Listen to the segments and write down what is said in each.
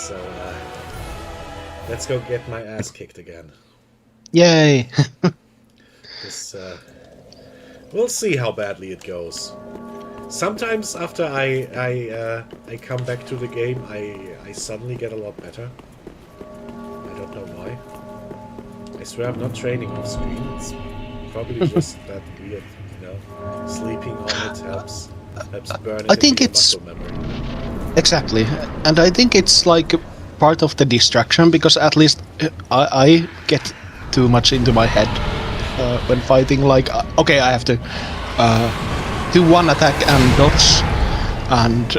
So let's go get my ass kicked again. Yay! This we'll see how badly it goes. Sometimes after I come back to the game, I suddenly get a lot better. I don't know why. I swear I'm not training off screen. It's probably just that weird, sleeping on it helps burn it I think into your it's muscle memory. exactly, and I think it's like part of the distraction because at least I get too much into my head when fighting. Like, okay, I have to do one attack and dodge, and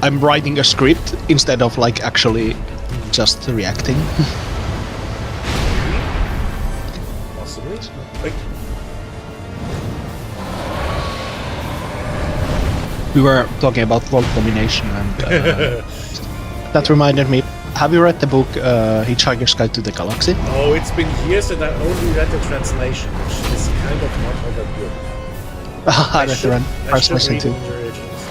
I'm writing a script instead of like actually just reacting. Possibly. Like, We were talking about world domination, and that reminded me. Have you read the book Hitchhiker's Guide to the Galaxy? oh, it's been years and I only read the translation, which is kind of not all that good. I read the I should translation read too. the originals.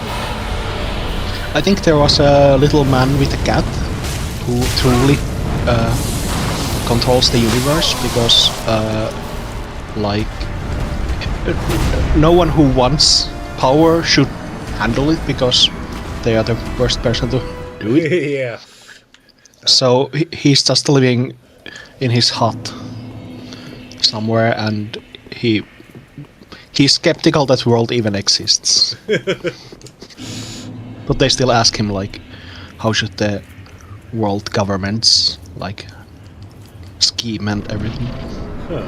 I think there was a little man with a cat who truly controls the universe because, no one who wants power should handle it because they are the worst person to do it. Yeah. So he's just living in his hut somewhere, and he's skeptical that world even exists. But they still ask him like, how should the world governments like scheme and everything? Huh.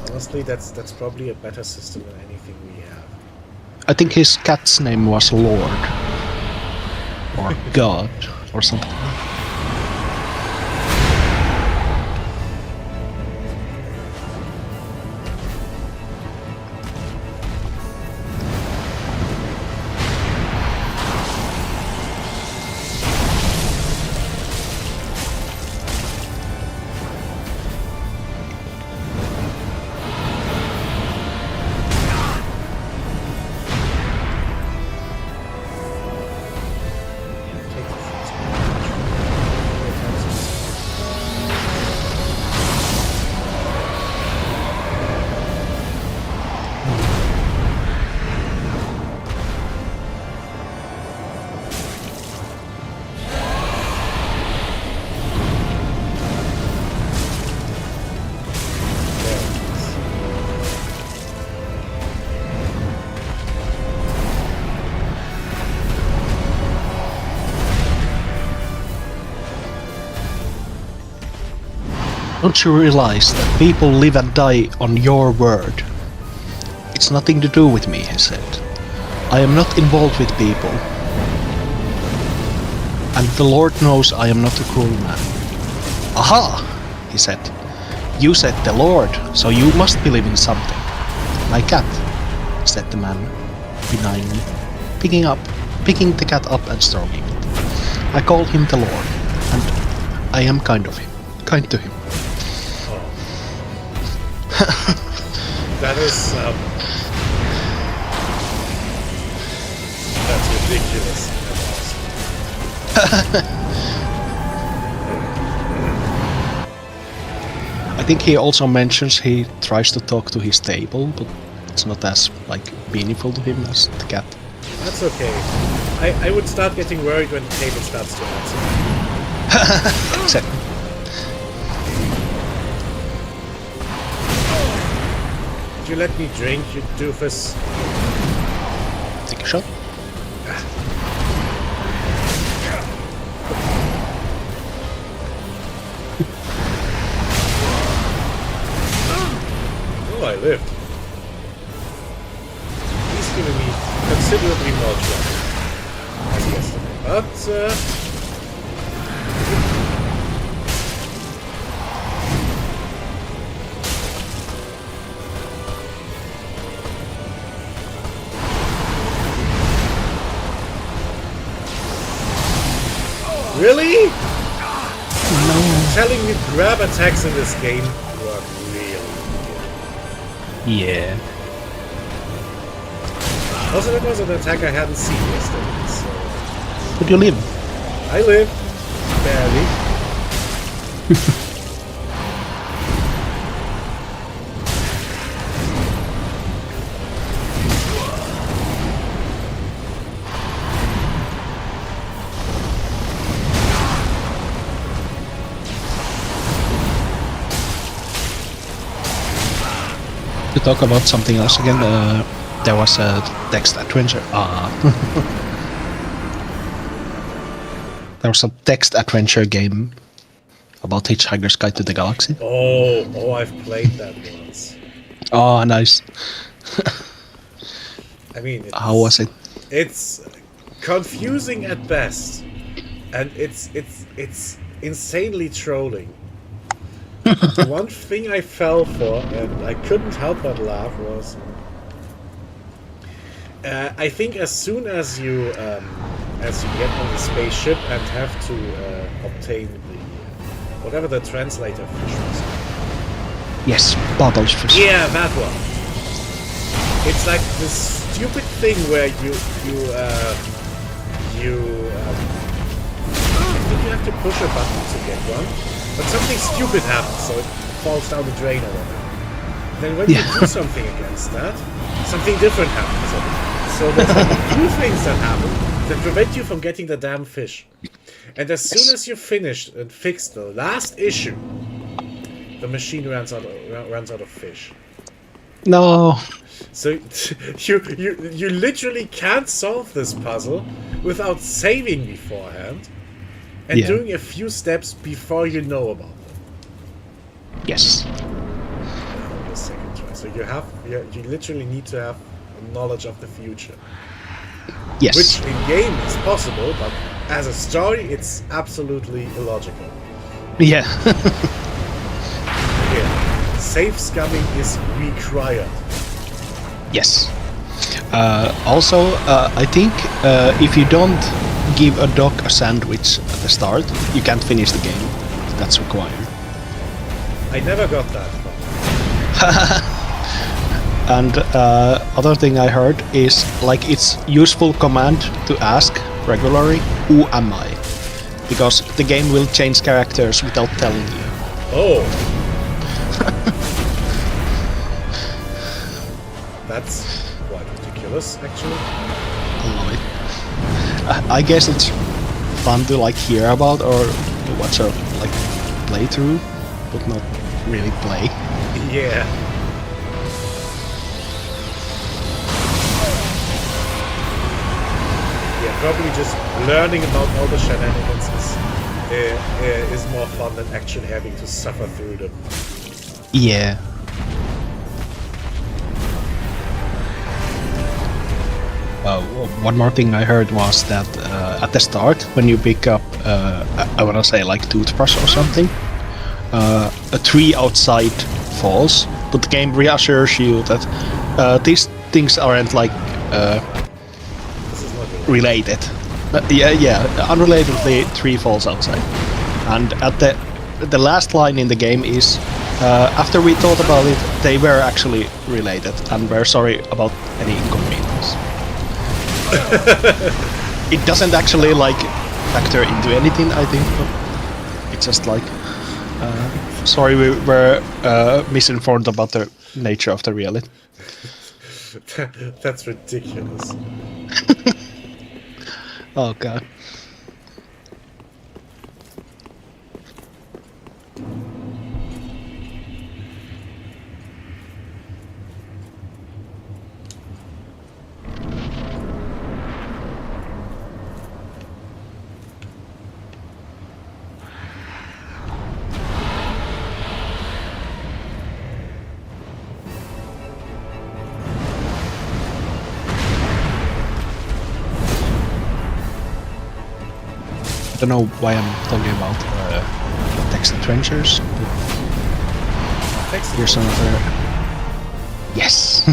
Honestly, that's probably a better system than anything we have. I think his cat's name was Lord or God or something. Don't you realize that people live and die on your word? It's nothing to do with me, he said. I am not involved with people. And the Lord knows I am not a cruel man. Aha! He said. You said the Lord, so you must believe in something. My cat, said the man benignly, picking the cat up and stroking it. I call him the Lord, and I am kind to him. That is that's ridiculous. I think he also mentions he tries to talk to his table, but it's not as meaningful to him as the cat. That's okay. I would start getting worried when the table starts to answer. Exactly. Did you let me drink, you doofus? Take a shot. Oh, I lived. He's giving me considerably more trouble as yesterday, but really? No. Telling me grab attacks in this game work really good. Yeah. Also, that was an attack I hadn't seen yesterday, so... Would you live? I live. Barely. To talk about something else again, there was a text adventure. There was a text adventure game about Hitchhiker's Guide to the Galaxy. Oh, I've played that once. Oh, nice. I mean, How was it? It's confusing at best, and it's insanely trolling. One thing I fell for, and I couldn't help but laugh, was I think as soon as you get on the spaceship and have to obtain the whatever the translator fish was. Yes, bubbles fish. Yeah, that one. It's like this stupid thing where I think you have to push a button to get one, but something stupid happens, so it falls down the drain or whatever. Then when you do something against that, something different happens. So there's like a few things that happen that prevent you from getting the damn fish. And as soon as you finished and fixed the last issue, the machine runs out of fish. No. So you literally can't solve this puzzle without saving beforehand and doing a few steps before you know about them. Yes. The second try. So you literally need to have knowledge of the future. Yes. Which in game is possible, but as a story, it's absolutely illogical. Yeah. Yeah. Safe scumming is required. Yes. Also, I think if you don't give a dog a sandwich at the start, you can't finish the game. That's required. I never got that far. And other thing I heard is like it's useful command to ask regularly, who am I? Because the game will change characters without telling you. Oh. That's quite ridiculous, actually. I love it. I guess it's fun to like hear about or watch a like playthrough, but not really play. Yeah. Yeah, probably just learning about all the shenanigans is more fun than actually having to suffer through them. Yeah. One more thing I heard was that at the start, when you pick up, I want to say like toothbrush or something, a tree outside falls, but the game reassures you that these things aren't like This is not related. Yeah, unrelatedly, tree falls outside. And at the last line in the game is, after we thought about it, they were actually related, and we're sorry about any inconvenience. It doesn't actually like factor into anything, I think, but it's just like, sorry we were misinformed about the nature of the reality. That's ridiculous. Oh god. I don't know why I'm talking about text adventures. Thanks. Here's another. Yes.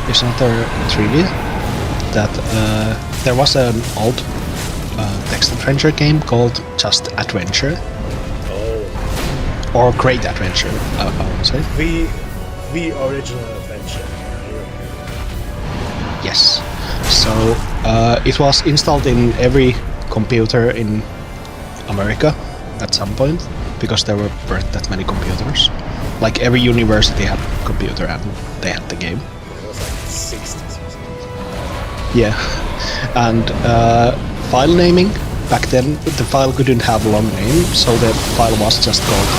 Here's another trivia that there was an old text adventure game called just Adventure Oh, or Great Adventure, I would say. the original adventure. Yes. So It was installed in every computer in America at some point because there weren't that many computers. Like every university had a computer and they had the game. It was like the 60s or something. Yeah, and file naming. Back then, the file couldn't have a long name, so the file was just called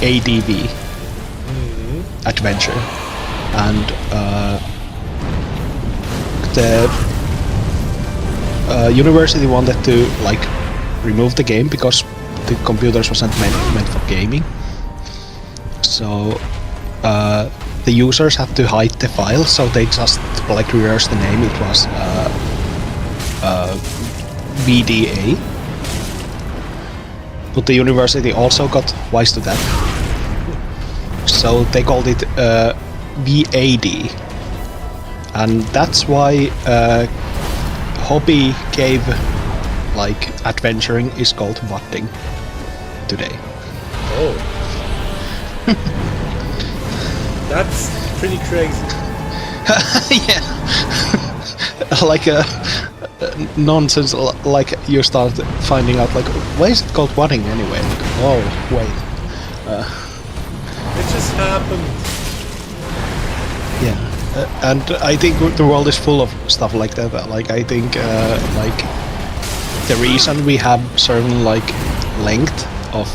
ADV, Adventure, and the university wanted to like remove the game because the computers wasn't meant for gaming. So the users had to hide the file, so they just like reversed the name. It was VDA. But the university also got wise to that, so they called it VAD, and that's why hobby cave like adventuring is called VADing today. Oh. That's pretty crazy. Yeah. Like nonsense, like you start finding out like, why is it called VADing anyway? Like, oh, wait. It just happened. Yeah. And I think the world is full of stuff like that. Like I think like the reason we have certain like length of,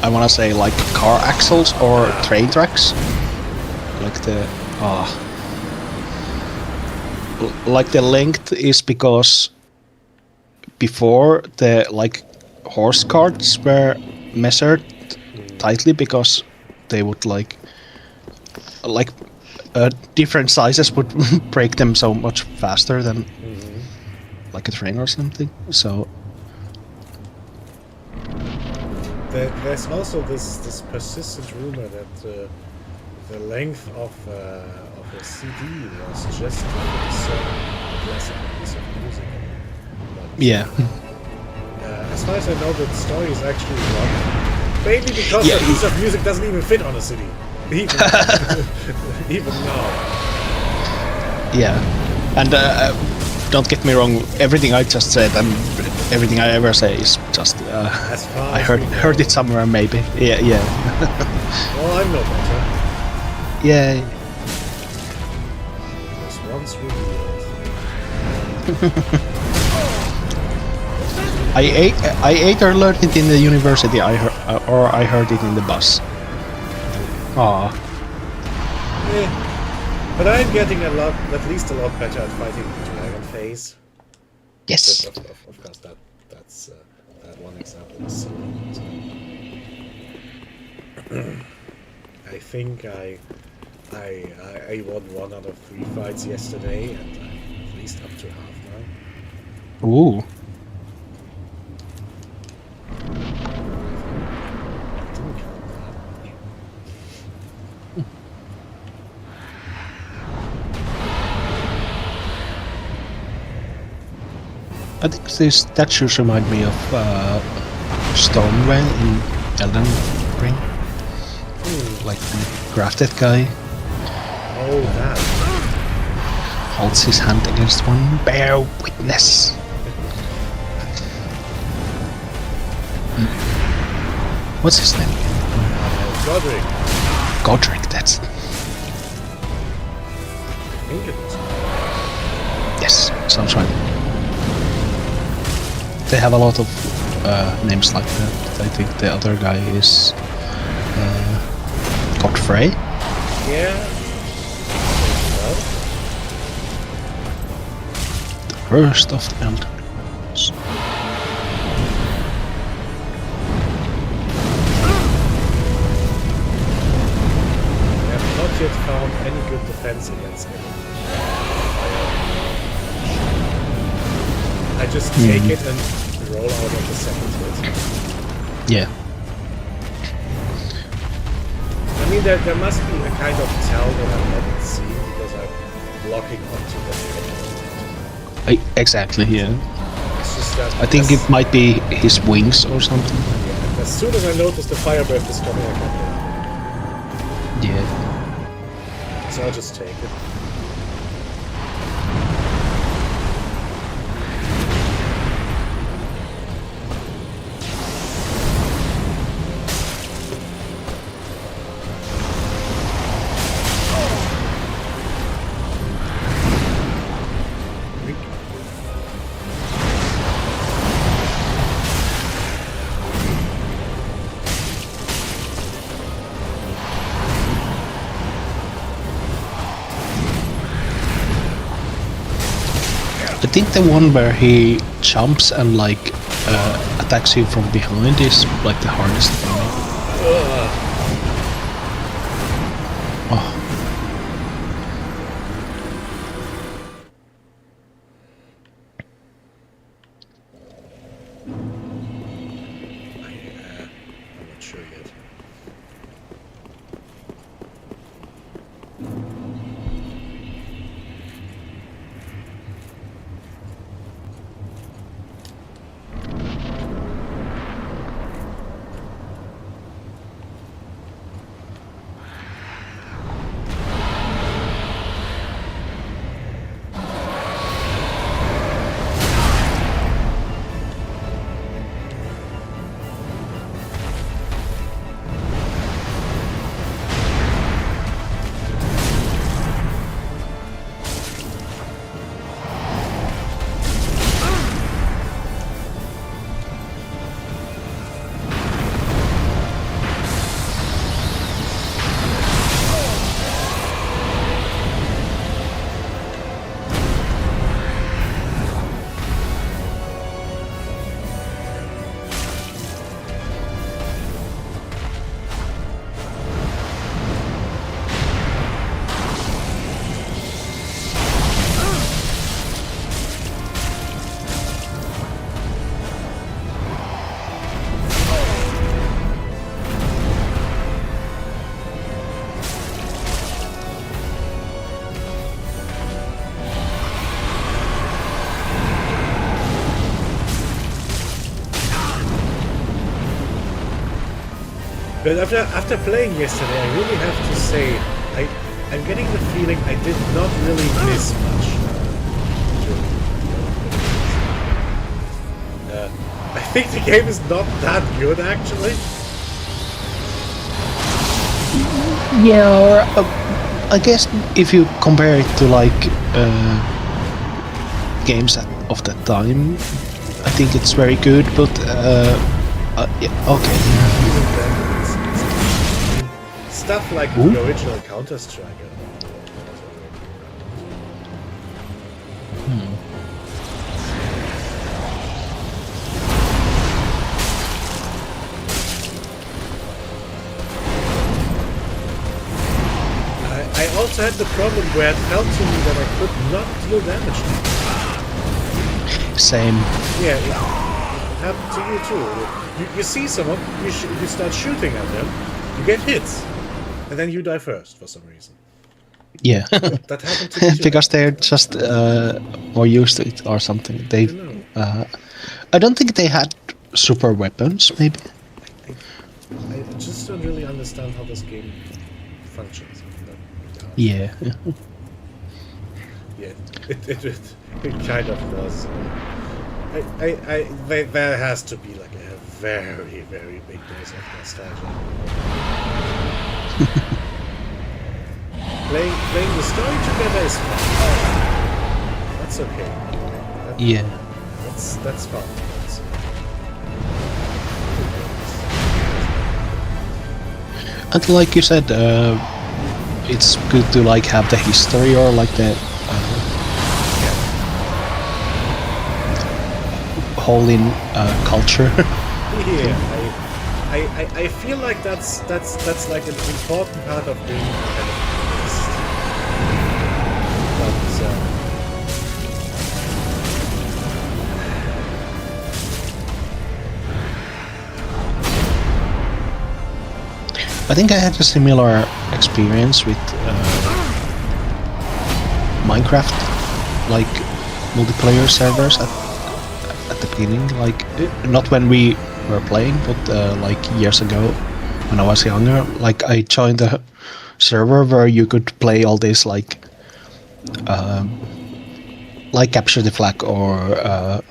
I wanna say like car axles or train tracks, like the like the length is because before the like horse carts were measured tightly because they would like different sizes would break them so much faster than like a train or something. So there's also this persistent rumor that the length of a CD was just a certain less of a piece of music. But, yeah. As far as I know, the story is actually wrong. Maybe because the piece of music doesn't even fit on a CD. Even, even now. Yeah. And don't get me wrong, everything I just said and everything I ever say is just As far I as heard it somewhere maybe. Yeah. Well, I'm no better. Yeah. It was once revealed. I either learned it in the university I heard it in the bus. Aw. Yeah. But I'm getting at least a lot better at fighting the dragon phase. Yes. Of course, that's that one example is so. I think I won 1 out of 3 fights yesterday, and I'm at least up to half now. Ooh. Didn't count that. I think these statues remind me of Stormveil in Elden Ring. Like the crafted guy Oh, that. holds his hand against one. Bear witness. What's his name again? Godric. Godric, that's... I think it was. Yes, sounds right. They have a lot of names like that. I think the other guy is Godfrey. Yeah. Well, The first of the Elder Gods. I have not yet found any good defense against him. I just take it and roll out of the second hit. Yeah. I mean, there must be a kind of tell that I'm not seeing because I'm blocking onto the head. Exactly, yeah. It's just that I think it might be his wings or something. yeah, as soon as I notice the fire breath is coming, I can't Yeah. do it. So I just take it. I think the one where he jumps and like attacks you from behind is like the hardest for me. Oh. I'm not sure yet. But after playing yesterday, I really have to say, I'm getting the feeling I did not really miss much. I think the game is not that good, actually. Yeah, or I guess if you compare it to like games of that time, I think it's very good. But yeah, okay. Even then, it's stuff like the original Counter-Strike. I also had the problem where it felt to me that I could not deal damage to them. Same. Yeah, it happened to you too. You see someone, you start shooting at them, you get hits, and then you die first for some reason. Yeah. That happened to me too. Because they're just more used to it or something. They, I don't think they had super weapons. Maybe. I just don't really understand how this game functions. Yeah. Yeah, it kind of does. There has to be like a very, very big dose of nostalgia. Playing the story together is fun. That's okay. Yeah. That's fun. And like you said, it's good to like have the history or like the whole in culture. Yeah, I feel like that's like an important part of being kind of honest. I think I had a similar experience with Minecraft, like multiplayer servers at the beginning. Like not when we were playing, but like years ago when I was younger. Like I joined a server where you could play all this like Capture the Flag or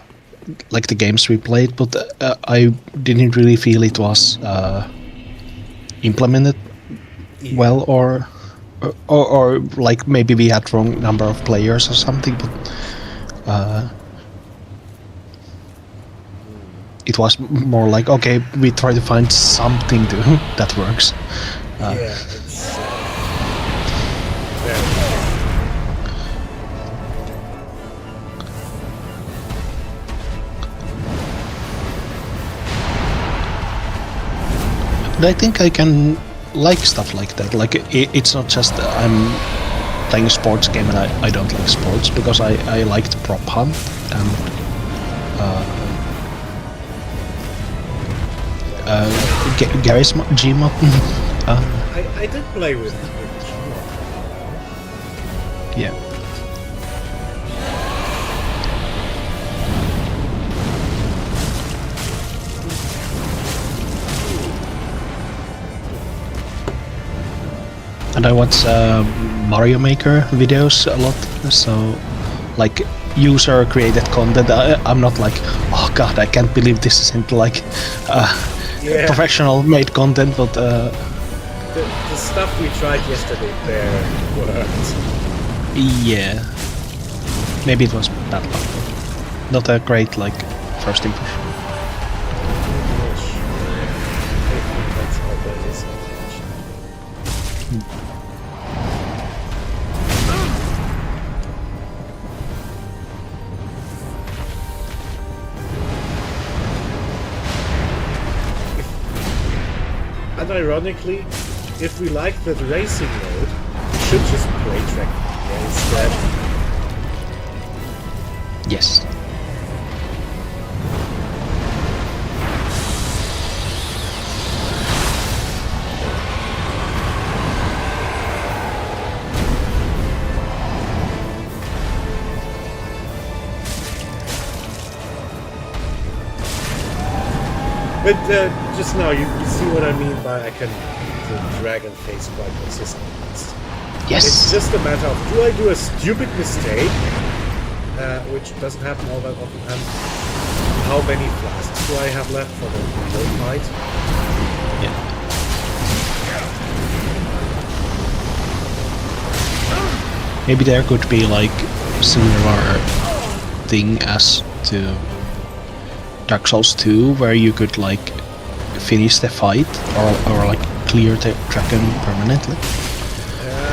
like the games we played, but I didn't really feel it was implemented well, or like maybe we had wrong number of players or something, but it was more like, okay, we try to find something that works. Yeah, it's very And I think I can like stuff like that. Like it's not just I'm playing a sports game and I don't like sports, because I liked Prop Hunt and Gary's Gmod. I did play with Gmod. Yeah. And I watch Mario Maker videos a lot, so like user created content. I'm not like, oh god, I can't believe this isn't like Yeah. professional made content, but The stuff we tried yesterday there worked. yeah, maybe it was bad luck, but not a great like first impression. I think that's how that is, unfortunately. And ironically, if we like that racing mode, we should just play Trackmania instead. Yes. But just now, you see what I mean by I can the dragon face quite consistently. Yes. It's just a matter of, do I do a stupid mistake, which doesn't happen all that often, and how many flasks do I have left for the whole fight? Yeah. Maybe there could be like similar thing as to Dark Souls 2, where you could like finish the fight or like clear the dragon permanently.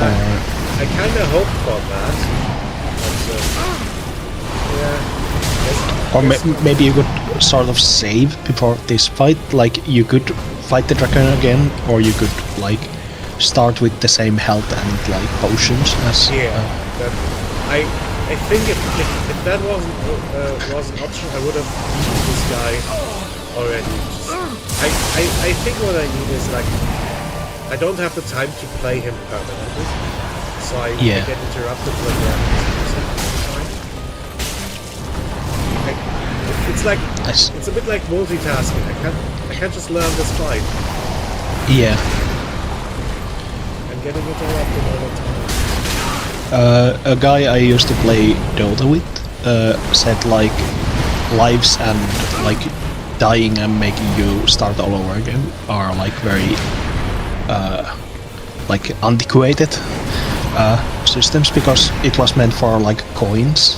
I kind of hope for that. But, yeah. Or maybe you could sort of save before this fight. Like you could fight the dragon again, or you could like start with the same health and like potions as. Yeah. I think if that was an option, I would have beaten this guy already. I think what I need is like I don't have the time to play him permanently, so I get interrupted when it's like it's a bit like multitasking. I can't just learn this fight. Yeah. I'm getting interrupted all the time. A guy I used to play Dota with said like lives and like dying and making you start all over again are like very like antiquated systems, because it was meant for like coins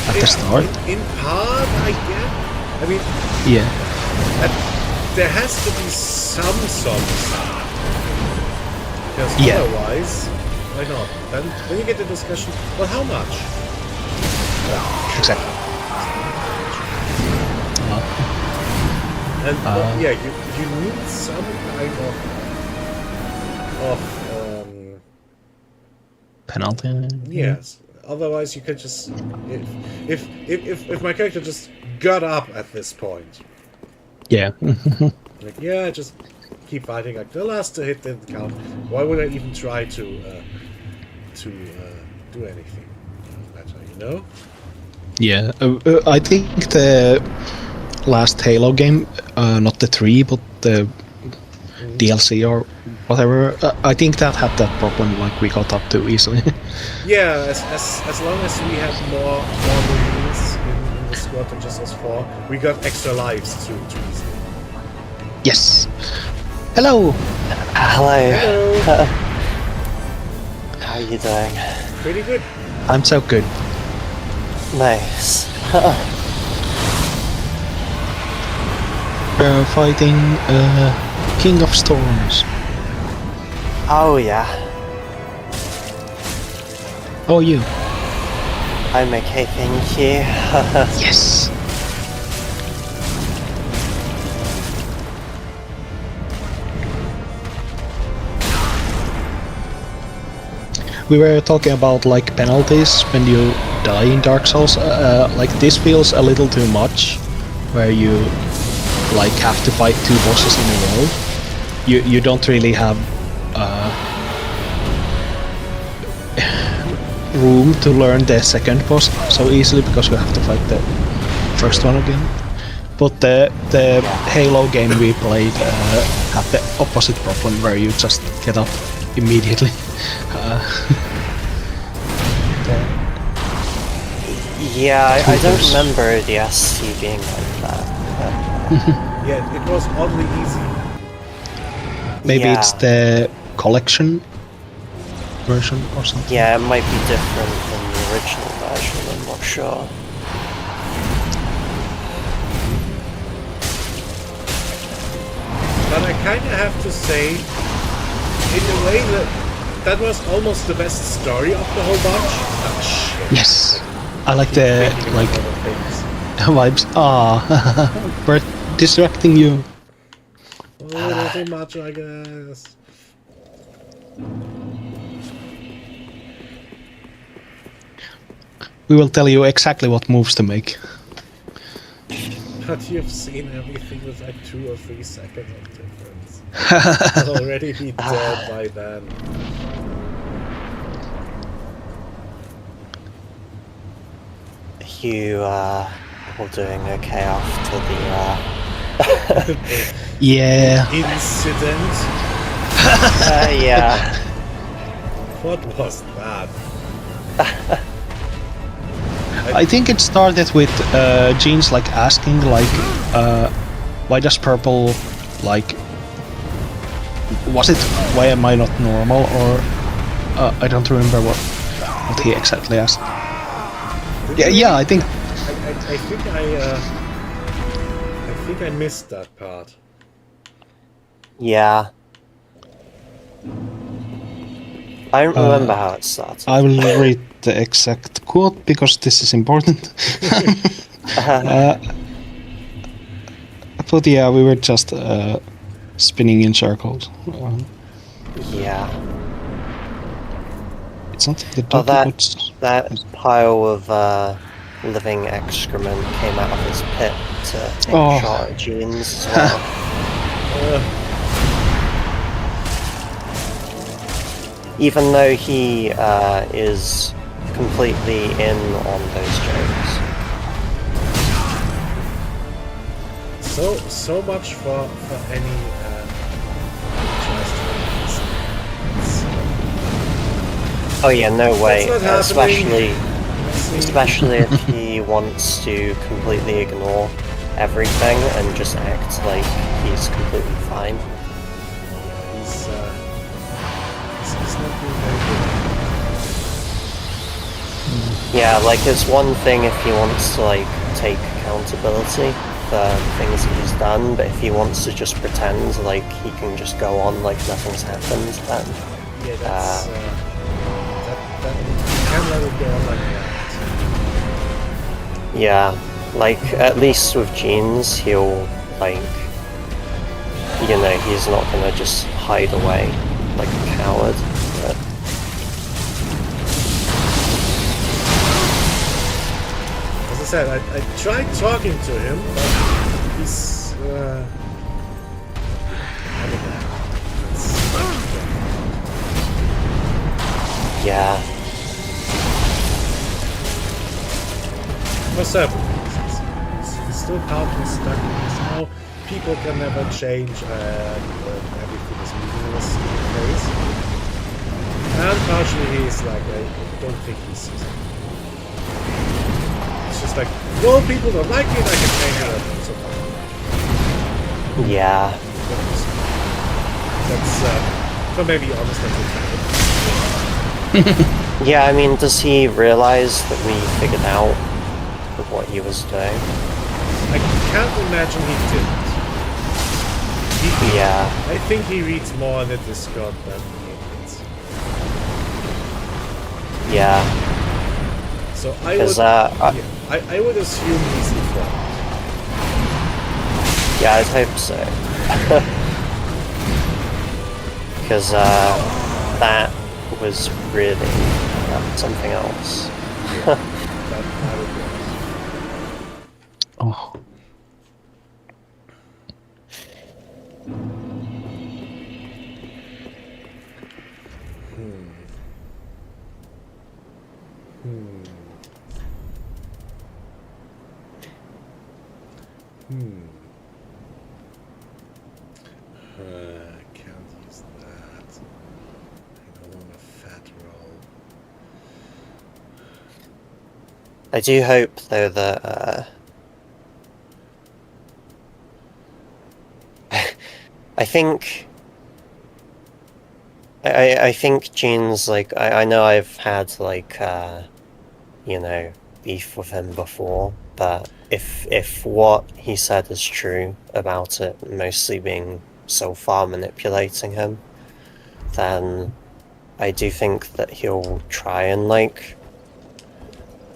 at the start. In part, I get. I mean, Yeah. there has to be some songs. Because Yeah. otherwise, why not? Then you get the discussion, well, how much? Exactly. And well, yeah, you need some kind of Penalty. yes. Otherwise, you could just if my character just got up at this point, Yeah. like yeah, just keep fighting. Like the last hit didn't count. Why would I even try to do anything better? You know? Yeah. I think the last Halo game, not the 3, but the DLC or whatever, I think that had that problem, like we got up too easily. Yeah, as long as we had more marines in the squad than just us 4, we got extra lives too easily. Yes. Hello. Hello. Hello. How are you doing? Pretty good. I'm so good. Nice. Fighting King of Storms. Oh yeah, How are you? I'm okay, thank you. Yes. we were talking about like penalties when you die in Dark Souls. Like this feels a little too much, where you like have to fight 2 bosses in a row. You don't really have room to learn the second boss so easily because you have to fight the first one again. But the Halo game we played had the opposite problem where you just get up immediately. Yeah, I don't remember the SC being like that. Yeah, it was oddly easy. Maybe Yeah. it's the collection version or something. Yeah, it might be different from the original version, I'm not sure. But I kind of have to say, in a way, that was almost the best story of the whole bunch. Oh shit. Yes, I like the like Other things. vibes. Ah, we're distracting you. A little too much, I guess. We will tell you exactly what moves to make. But you've seen everything with like 2 or 3 seconds of difference. I'll already be dead by then. You, all doing okay after the, Yeah, Incident? yeah. What was that? I think it started with Jeans like asking like, why does purple like? Was it why am I not normal or I don't remember what he exactly asked. Yeah, I think I think I missed that part. Yeah. I don't remember how it started. I will read the exact quote because this is important. But yeah, we were just spinning in circles. Yeah. It's not the Oh, dot. that pile of living excrement came out of his pit to take Oh. a shot at Jeans as well. Even though he is completely in on those jokes. So much for any tries to make this. Oh yeah, no way. That's not happening. Especially if he wants to completely ignore everything and just act like he's completely fine. He's not doing very good. Yeah, like it's one thing if he wants to like take accountability for things that he's done, but if he wants to just pretend like he can just go on like nothing's happened, then Yeah, that's that you can't let it go on like that. yeah, like at least with Jeans, he'll like, you know, he's not gonna just hide away like a coward. But As I said, I tried talking to him, but he's I don't know. yeah, For several reasons. He's still partly stuck in this. How people can never change everything is meaningless phase. And partially he's like, I don't think he sees it. It's just like, well, people don't like it, I can change it. So yeah, that's, for maybe honest, that's okay. yeah. I mean, does he realize that we figured out what he was doing? I can't imagine he didn't. Yeah, I think he reads more on the Discord than he reads. yeah. So I would, Because I would assume he's informed. yeah, I'd hope so. Because that was really something else. That it was. Oh. Can't use that. I don't want a fat roll. I do hope, though, that I think I think Gene's like I know I've had like you know, beef with him before, but if what he said is true about it mostly being so far manipulating him, then I do think that he'll try and like,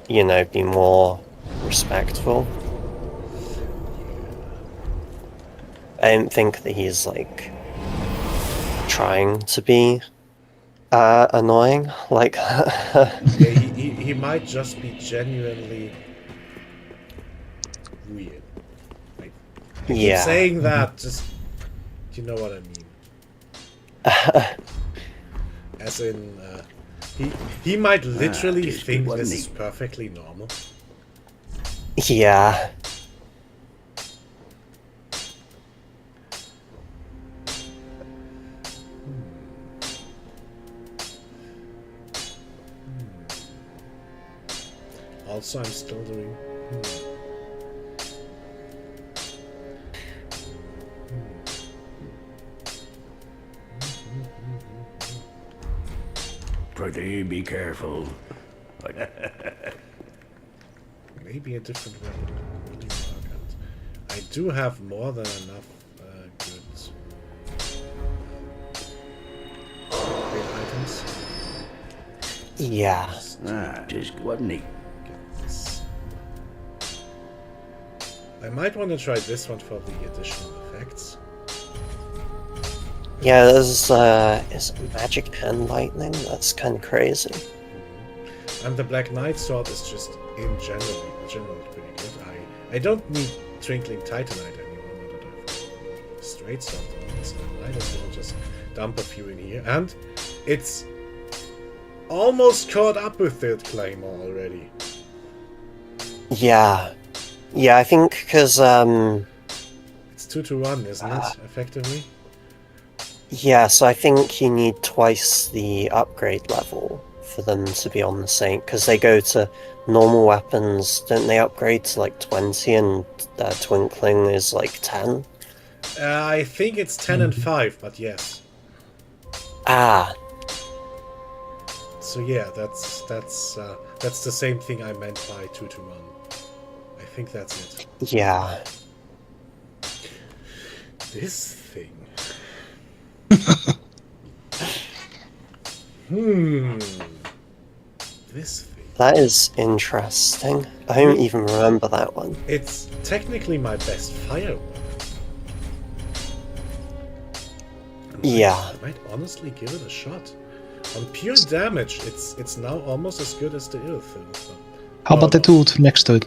you know, be more respectful. I don't think that he's like trying to be annoying like Yeah, he might just be genuinely weird. Like, I keep yeah. saying that, just you know what I mean. As in, he might literally think this is perfectly normal. Yeah. Also, I'm still doing. Pretty be careful. Maybe a different way would really work out. I do have more than enough good great items. Yeah. Just wasn't he? Get this. I might want to try this one for the additional effects. Yeah, there's is it magic and lightning? That's kind of crazy. And the Black Knight sword is just in generally pretty good. I don't need Twinkling Titanite anymore now that I've straight sword on, so I might as well just dump a few in here. And it's almost caught up with Third Claymore already. Yeah. Yeah, I think because It's 2-to-1, isn't it, effectively? yeah, so I think you need twice the upgrade level for them to be on the same, because they go to normal weapons, don't they upgrade to like 20 and Twinkling is like 10? I think it's 10 and 5, but yes. Ah, So yeah, that's the same thing I meant by 2-to-1. I think that's it. yeah. This thing. This thing. That is interesting. I don't even remember that one. It's technically my best fire weapon. Yeah. I might honestly give it a shot. On pure damage, it's now almost as good as the Illithil. So. How about the tooth next to it?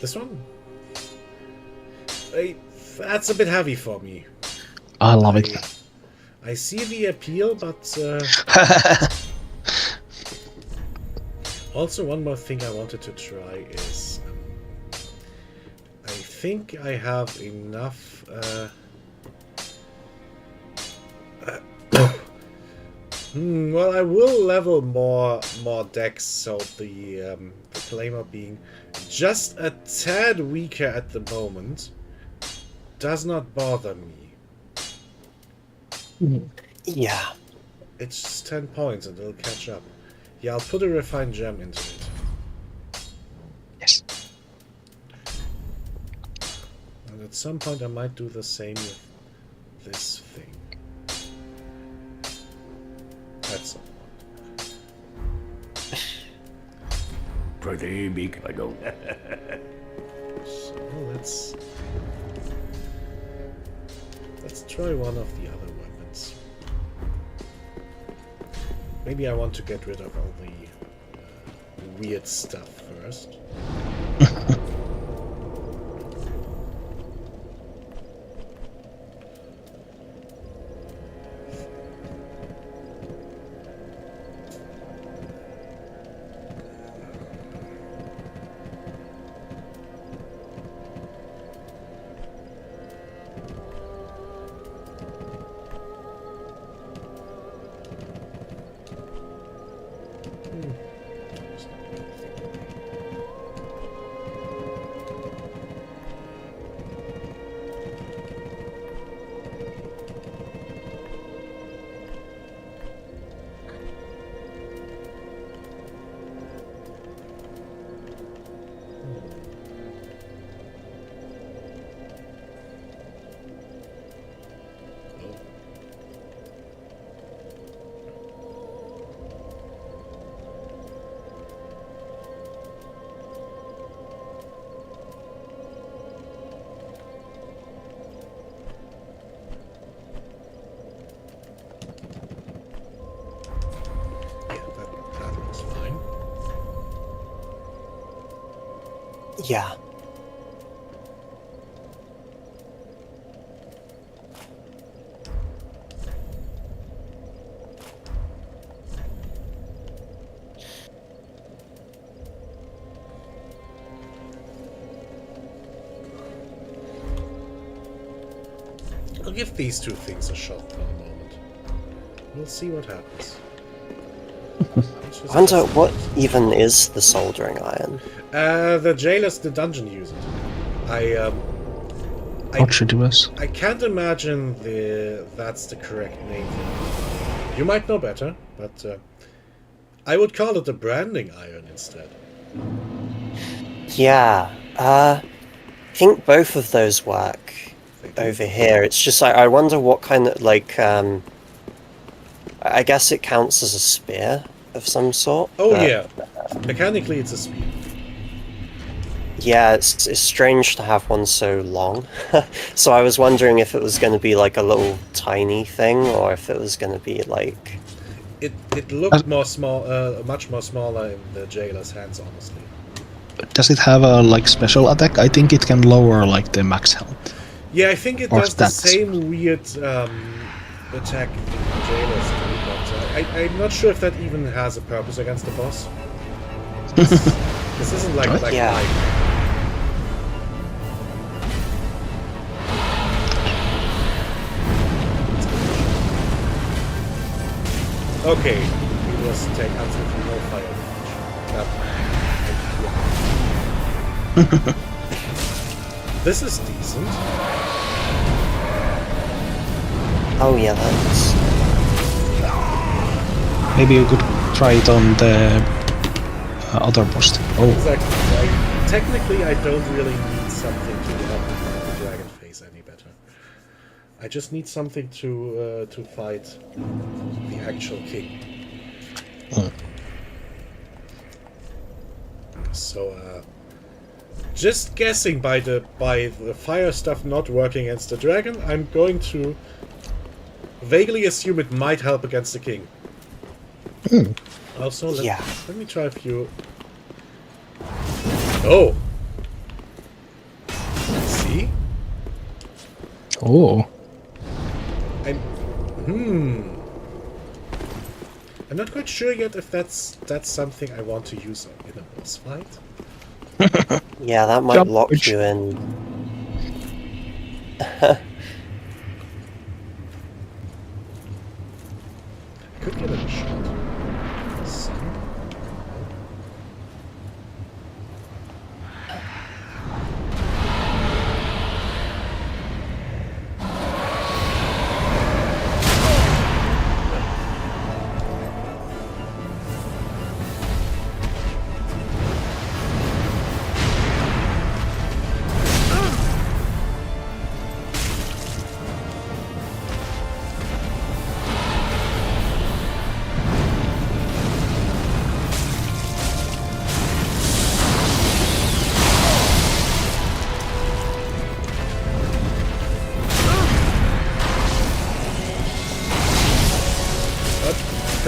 This one? That's a bit heavy for me. I love it. I see the appeal, but also one more thing I wanted to try is I think I have enough well, I will level more decks, so the Claymore being just a tad weaker at the moment does not bother me. Yeah. It's just 10 points and it'll catch up. Yeah, I'll put a refined gem into it. Yes. And at some point I might do the same with this thing. At some point. Pretty big. I don't. So let's try one of the other weapons. Maybe I want to get rid of all the weird stuff first. Yeah. I'll give these two things a shot for the moment. We'll see what happens. I wonder what even is the soldering iron? The jailers, the dungeon use it. What should do us? I can't imagine that's the correct name. You might know better, but I would call it the branding iron instead. Yeah. I think both of those work over here. It's just I wonder what kind of I guess it counts as a spear of some sort. Oh yeah, mechanically it's a spear. Yeah, it's strange to have one so long. So I was wondering if it was going to be like a little tiny thing, or if it was going to be like... It looked more small, much more smaller in the jailer's hands, honestly. Does it have a special attack? I think it can lower the max health. Yeah, I think it Or does the stats. same weird attack the jailers do, but I'm not sure if that even has a purpose against the boss. This isn't like Yeah. Knight. Okay, we just take absolutely no fire damage. This is decent. Oh yeah, that's... Maybe you could try it on the other boss. Oh, Exactly. Technically, I don't really need something to help me fight the dragon face any better. I just need something to fight the actual king. So, just guessing by the fire stuff not working against the dragon, I'm going to vaguely assume it might help against the king. Also, let me try a few. Oh! See? oh. I'm not quite sure yet if that's something I want to use in a boss fight. Yeah, that might Jump, lock which- you in. Could give it a shot. Some.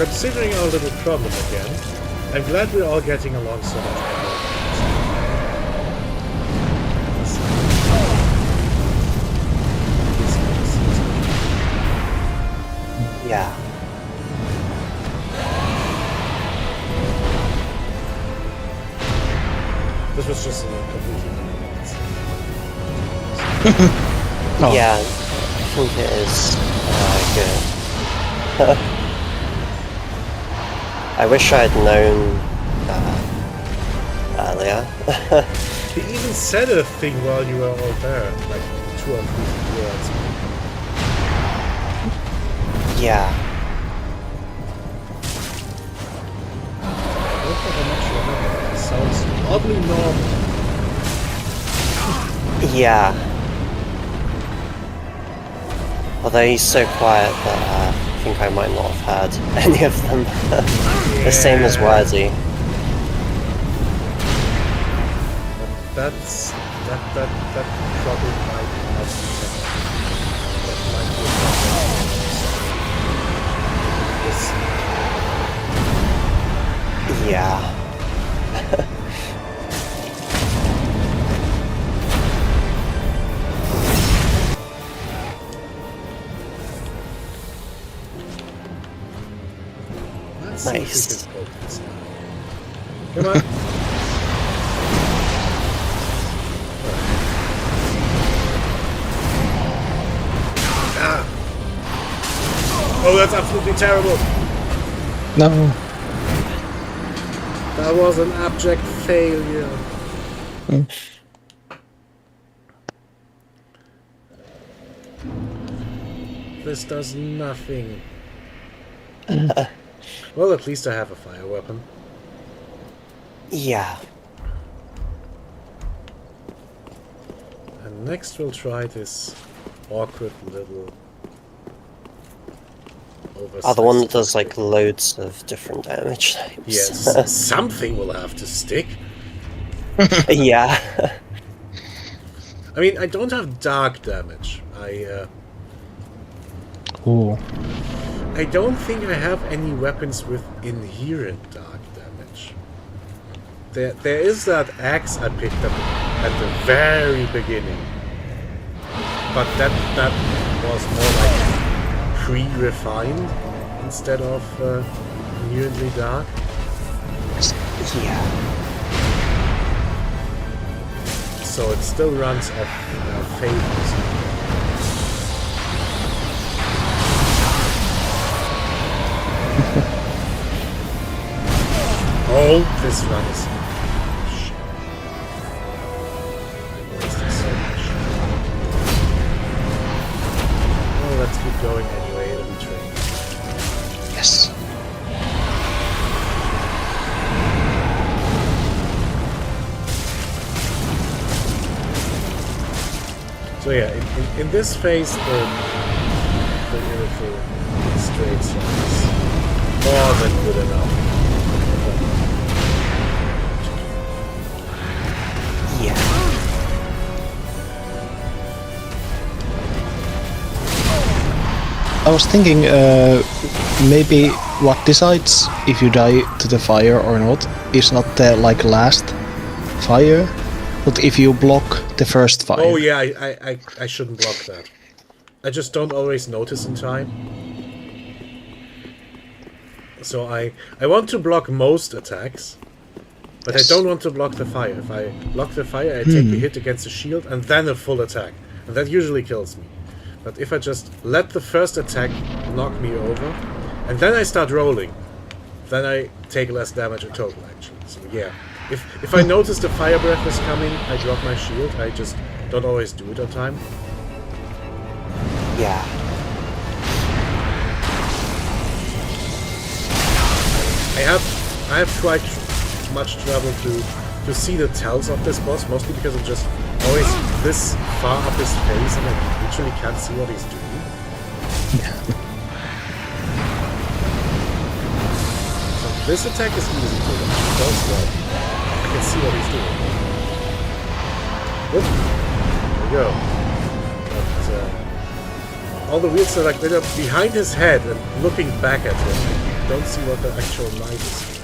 considering our little problem again, I'm glad we're all getting along so much better. Yeah. This was just a completely Oh. Yeah, I think it is good. I wish I had known earlier. He even said a thing while you were all there, like 2 or 3 words. Yeah. I don't know how much you remember. It sounds oddly normal. Yeah. Although he's so quiet that I think I might not have heard any of them. The same as Wordy. That probably might not be that might be a problem. Yeah. Let's see if we Nice. can poke this now. Come on. Ah. Oh, that's absolutely terrible. No. That was an abject failure. This does nothing. Well, at least I have a fire weapon. Yeah. And next we'll try this awkward little oversized... The one that does like loads of different damage types. Yes, something will have to stick. Yeah. I mean, I don't have dark damage. Ooh. I don't think I have any weapons with inherent dark damage. There is that axe I picked up at the very beginning, but that was more like pre-refined instead of inherently dark. Yeah. So it still runs off favors. Oh, this run is... Shit. I'm wasting so much. Oh, let's keep going anyway, it'll be trained. Yes. So yeah, in this phase, the irritable straight shot is more than good enough. Yeah. I was thinking, maybe what decides if you die to the fire or not is not the like last fire, but if you block the first fire. Oh yeah, I shouldn't block that. I just don't always notice in time. So I want to block most attacks, but Yes. I don't want to block the fire. If I block the fire, I take the hit against the shield and then a full attack. And that usually kills me. But if I just let the first attack knock me over, and then I start rolling, then I take less damage in total, actually. So yeah, if I notice the fire breath is coming, I drop my shield. I just don't always do it on time. Yeah. I have quite much trouble to see the tells of this boss, mostly because I'm just always this far up his face and I literally can't see what he's doing. So this attack is easy to do. Don't slow. I can see what he's doing. Whoop. There we go. But, all the wheels are like they're behind his head and looking back at him. don't see what the actual knight is.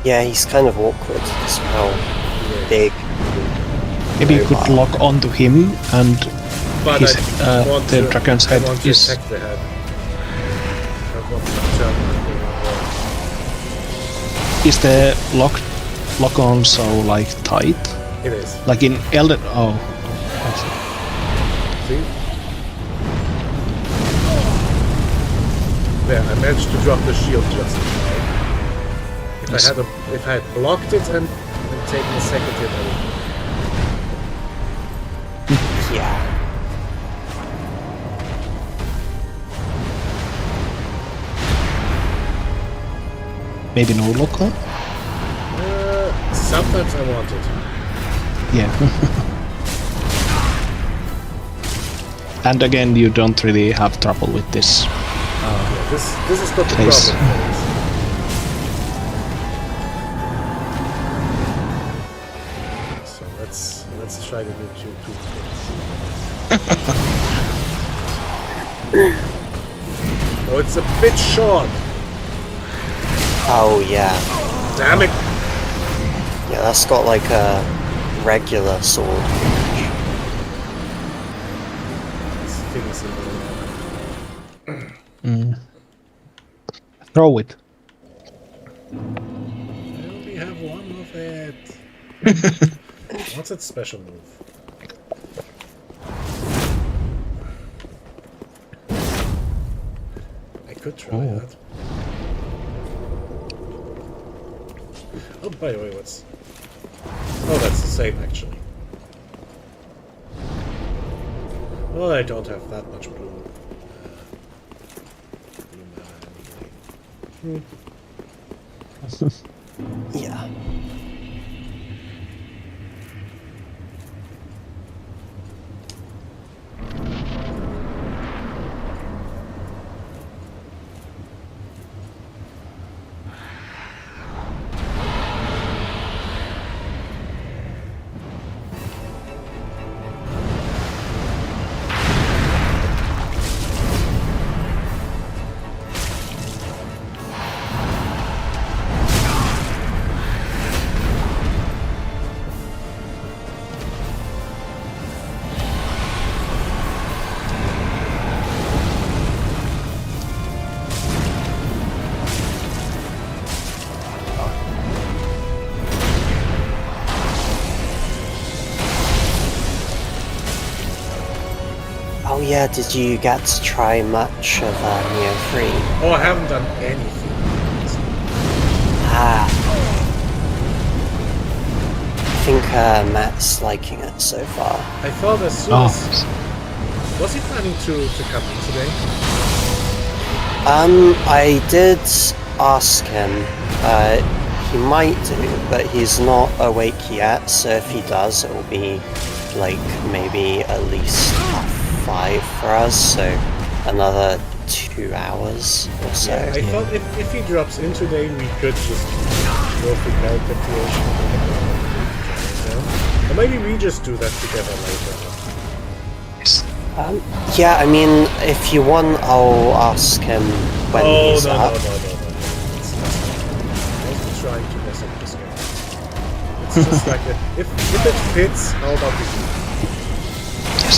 Yeah, he's kind of awkward. He's how big. Maybe you could lock onto him, and But his, I want the to, dragon's I head want to is. attack the head. I want to turn the thing over. Is the lock on so like tight? It is. Like in Elden. Oh. I See? There, I managed to drop the shield just in time. Yes. If I had blocked it and taken a second hit, I would. Yeah. Maybe no lock on. Sometimes I want it. Yeah. And again, you don't really have trouble with this. Yeah, this is not the Case. problem. So let's try to do two things. Oh, it's a bit short. Oh yeah. Damn it! Yeah, that's got like a regular sword. This thing is a little. Throw it. I only have one of it. What's its special move? I could try that. Oh, by the way, what's... Oh, that's the same, actually. Well, I don't have that much blue mana anyway. Yeah. Oh yeah, did you get to try much of Neo 3? Oh, I haven't done anything. Ah. I think Matt's liking it so far. I thought as soon Oh. as... Was he planning to come in today? I did ask him. He might do, but he's not awake yet, so if he does, it will be like maybe at least 5 for us, so another 2 hours or so. I thought if he drops in today, we could just go for character creation. Or maybe we just do that together later. Yeah, I mean, if you want, I'll ask him when Oh, he's no. up. I wasn't trying to mess up this game. It's just like, if it fits, how about we do it?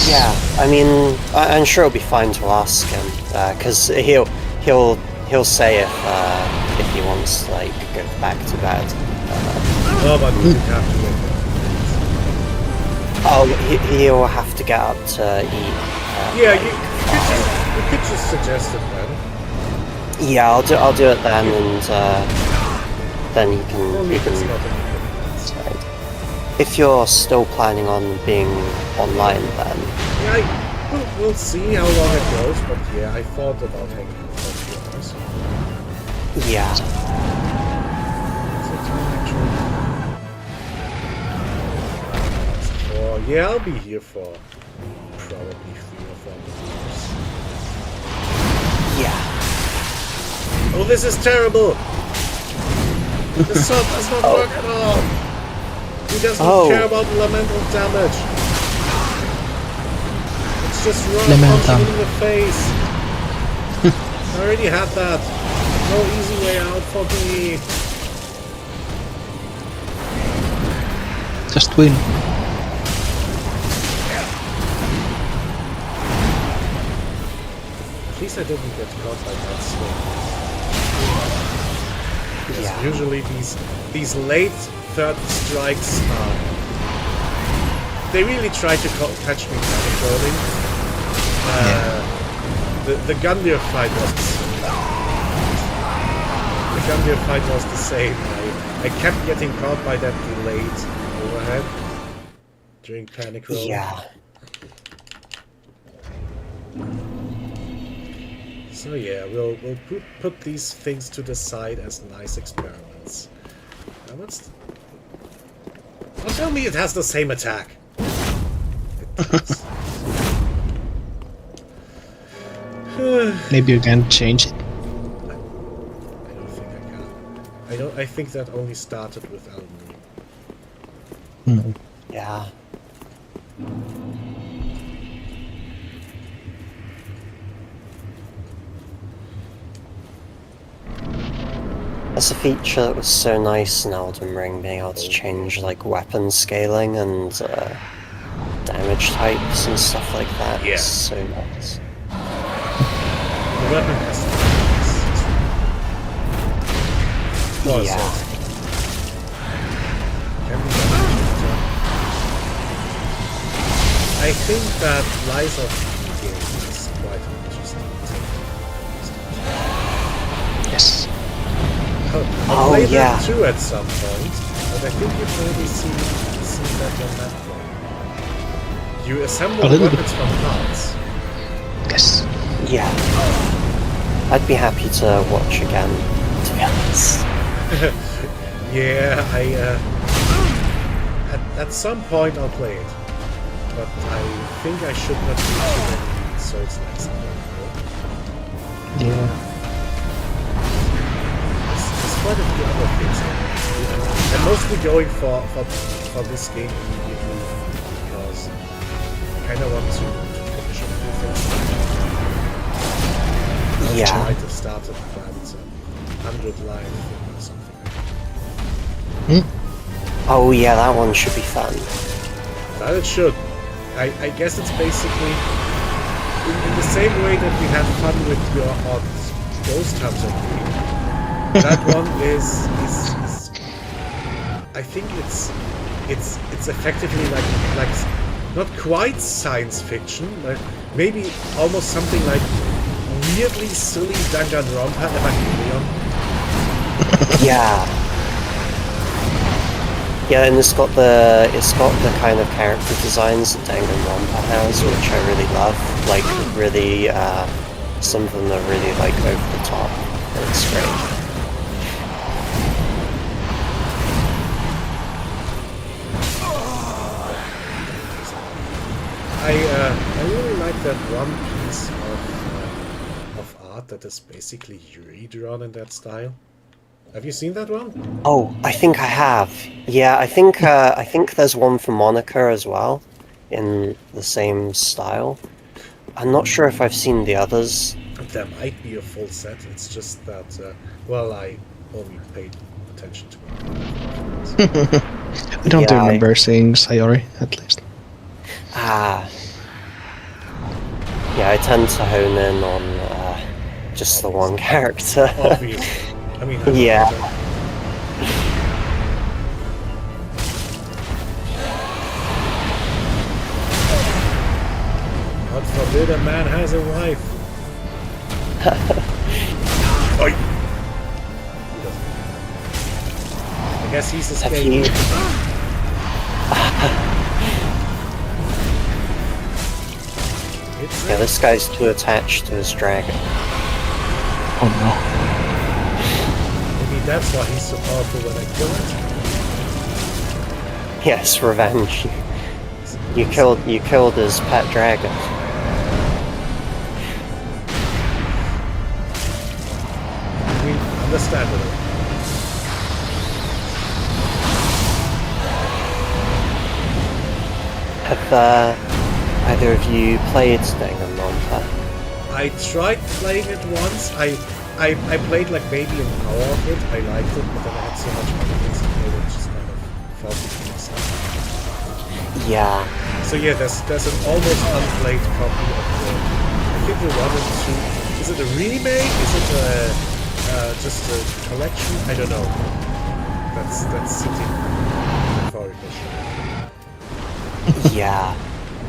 Yeah, I mean, I'm sure it'll be fine to ask him, because he'll say if he wants to like go back to bed. No, but we would have to wait. Oh, he'll have to get up to eat. Yeah, like, you could just suggest it then. Yeah, I'll do it then, and then he Only if can it's not a decide. If you're still planning on being online, then Yeah, we'll see how long it goes, but yeah, I thought about hanging out for a few hours. yeah. Is it time actually? Yeah, I'll be here for probably 3 or 4 hours. Yeah. Oh, this is terrible! The sword does not work at all! He doesn't care about elemental damage. It's just punching Elemental. him in the face. I already had that. No easy way out for me. Just win. At least I didn't get caught by that swing. Because Yeah. usually these late third strikes are... They really try to catch me panic rolling. The Gundyr fight was the same. I kept getting caught by that delayed overhead during panic rolling. Yeah. So yeah, we'll put these things to the side as nice experiments. Now what's... Don't tell me it has the same attack. It does. Maybe you can change it. I don't think I can. I think that only started with Elden Ring. Yeah. That's a feature that was so nice in Elden Ring, being able to change like weapon scaling and damage types and stuff like that. Yeah. It's so nice. The weapon has to be nice. Yeah. Can be done better. I think that Lies of P game is quite an interesting take. Yes. I'll Oh, play yeah. that too at some point, but I think you've already seen that on that one. You assemble A little weapons from parts. Yes. Yeah. I'd be happy to watch again, to be honest. Yeah, at some point I'll play it, but I think I should not do too many Souls likes. Yeah. There's quite a few other things. I'm mostly going for this game immediately because I kind of want to finish a few things. I'll Yeah. try to start at about 100 live or something. Oh yeah, that one should be fun. That it should. I guess it's basically in the same way that we had fun with your odd Ghost Hunter game. That one is I think it's effectively like not quite science fiction, but maybe almost something like weirdly silly Danganronpa Evangelion. Yeah. Yeah, and it's got the kind of character designs that Danganronpa has, which I really love. Like really, some of them are really like over the top. And it's great. I really like that one piece of art that is basically redrawn in that style. Have you seen that one? Oh, I think I have. Yeah, I think there's one for Monica as well, in the same style. I'm not sure if I've seen the others. There might be a full set. It's just that, well, I only paid attention to it. I don't Yeah, remember seeing Sayori, at least. Ah. Yeah, I tend to hone in on just the one character. Obviously. I mean, Yeah. God forbid a man has a wife. Oi. He doesn't. I guess he's Have escaped. you? It's Yeah, this guy's too attached to his dragon. Oh Maybe that's why he's so powerful when I kill it. Yes, revenge. You killed his pet dragon. I mean, understandable. Have either of you played Danganronpa? I tried playing it once. I played like maybe an hour of it. I liked it, but then I had so much other things to play that it just kind of felt between myself. Yeah. So yeah, there's an almost unplayed copy of the. I think the 1 and 2. Is it a remake? Is it just a collection? I don't know. That's sitting for edition. Yeah.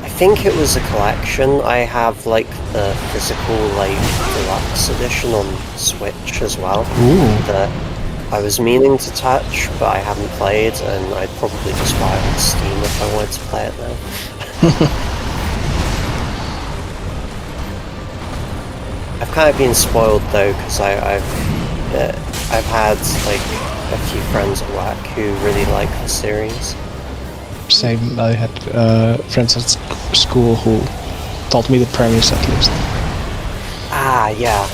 I think it was a collection. I have like the physical like deluxe edition on Switch as well. Ooh. That I was meaning to touch, but I haven't played, and I'd probably just buy it on Steam if I wanted to play it now. I've kind of been spoiled though, because I've had like a few friends at work who really like the series. Same. I had friends at school who told me the premise at least. Ah, yeah.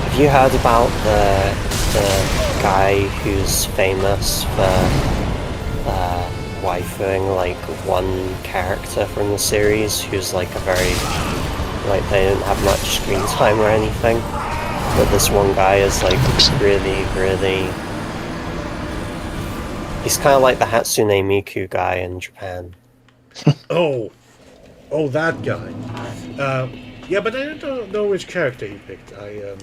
Have you heard about the guy who's famous for waifuing like one character from the series who's like a very like they don't have much screen time or anything, but this one guy is like really he's kind of like the Hatsune Miku guy in Japan. Oh, that guy. Yeah, but I don't know which character he picked. I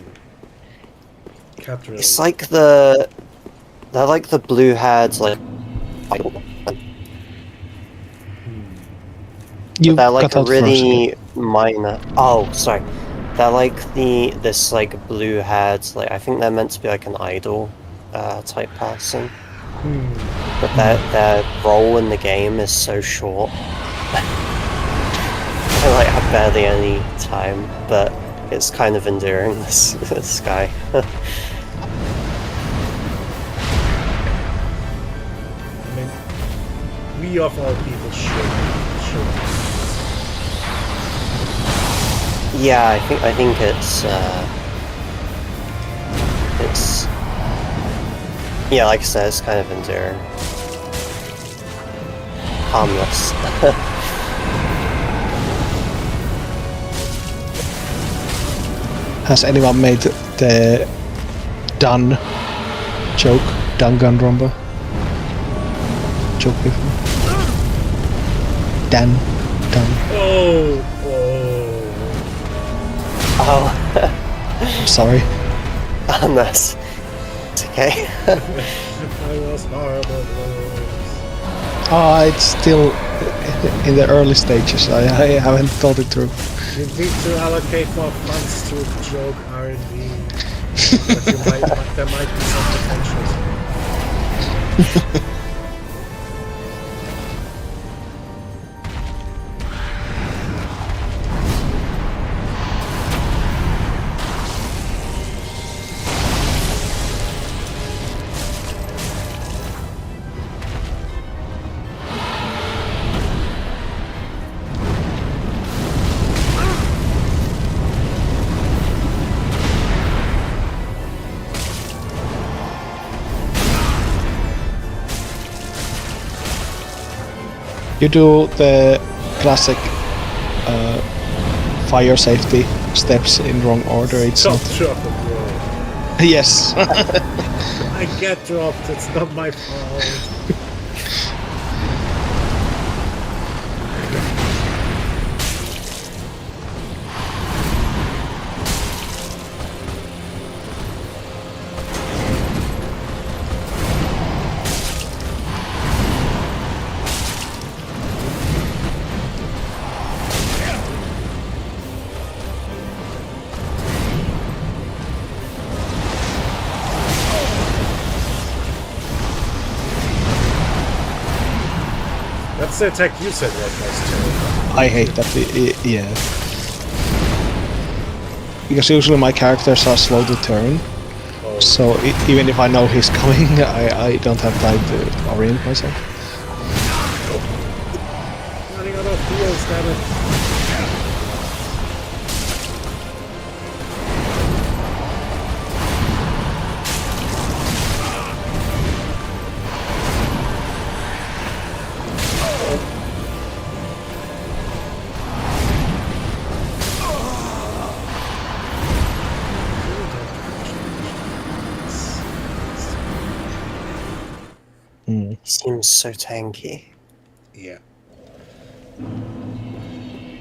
can't really. It's like they're like the blue haired like You they're like cut a out for us again. really minor. Oh, sorry. They're like this like blue haired like I think they're meant to be like an idol type person. But their role in the game is so short. I like have barely any time, but it's kind of endearing. This guy. I mean, we of all people should. Yeah, I think it's yeah, like I said, it's kind of endearing. Harmless. Has anyone made the done joke, Danganronpa joke before? Done. Oh. Oh, I'm sorry. that's it's okay. I was horrible. It's still in the early stages. I haven't thought it through. You need to allocate more funds to joke R&D. But there might be some potential. You do the classic fire safety steps in wrong order. It's Stop not. dropping, bro. Yes. I get dropped. It's not my fault. That's the attack you said was terrible. I hate that. Yeah. Because usually my characters are slow to turn, Oh, so even if I know he's coming, I don't have time to orient myself. running out of heals, damn it. He seems so tanky. Yeah.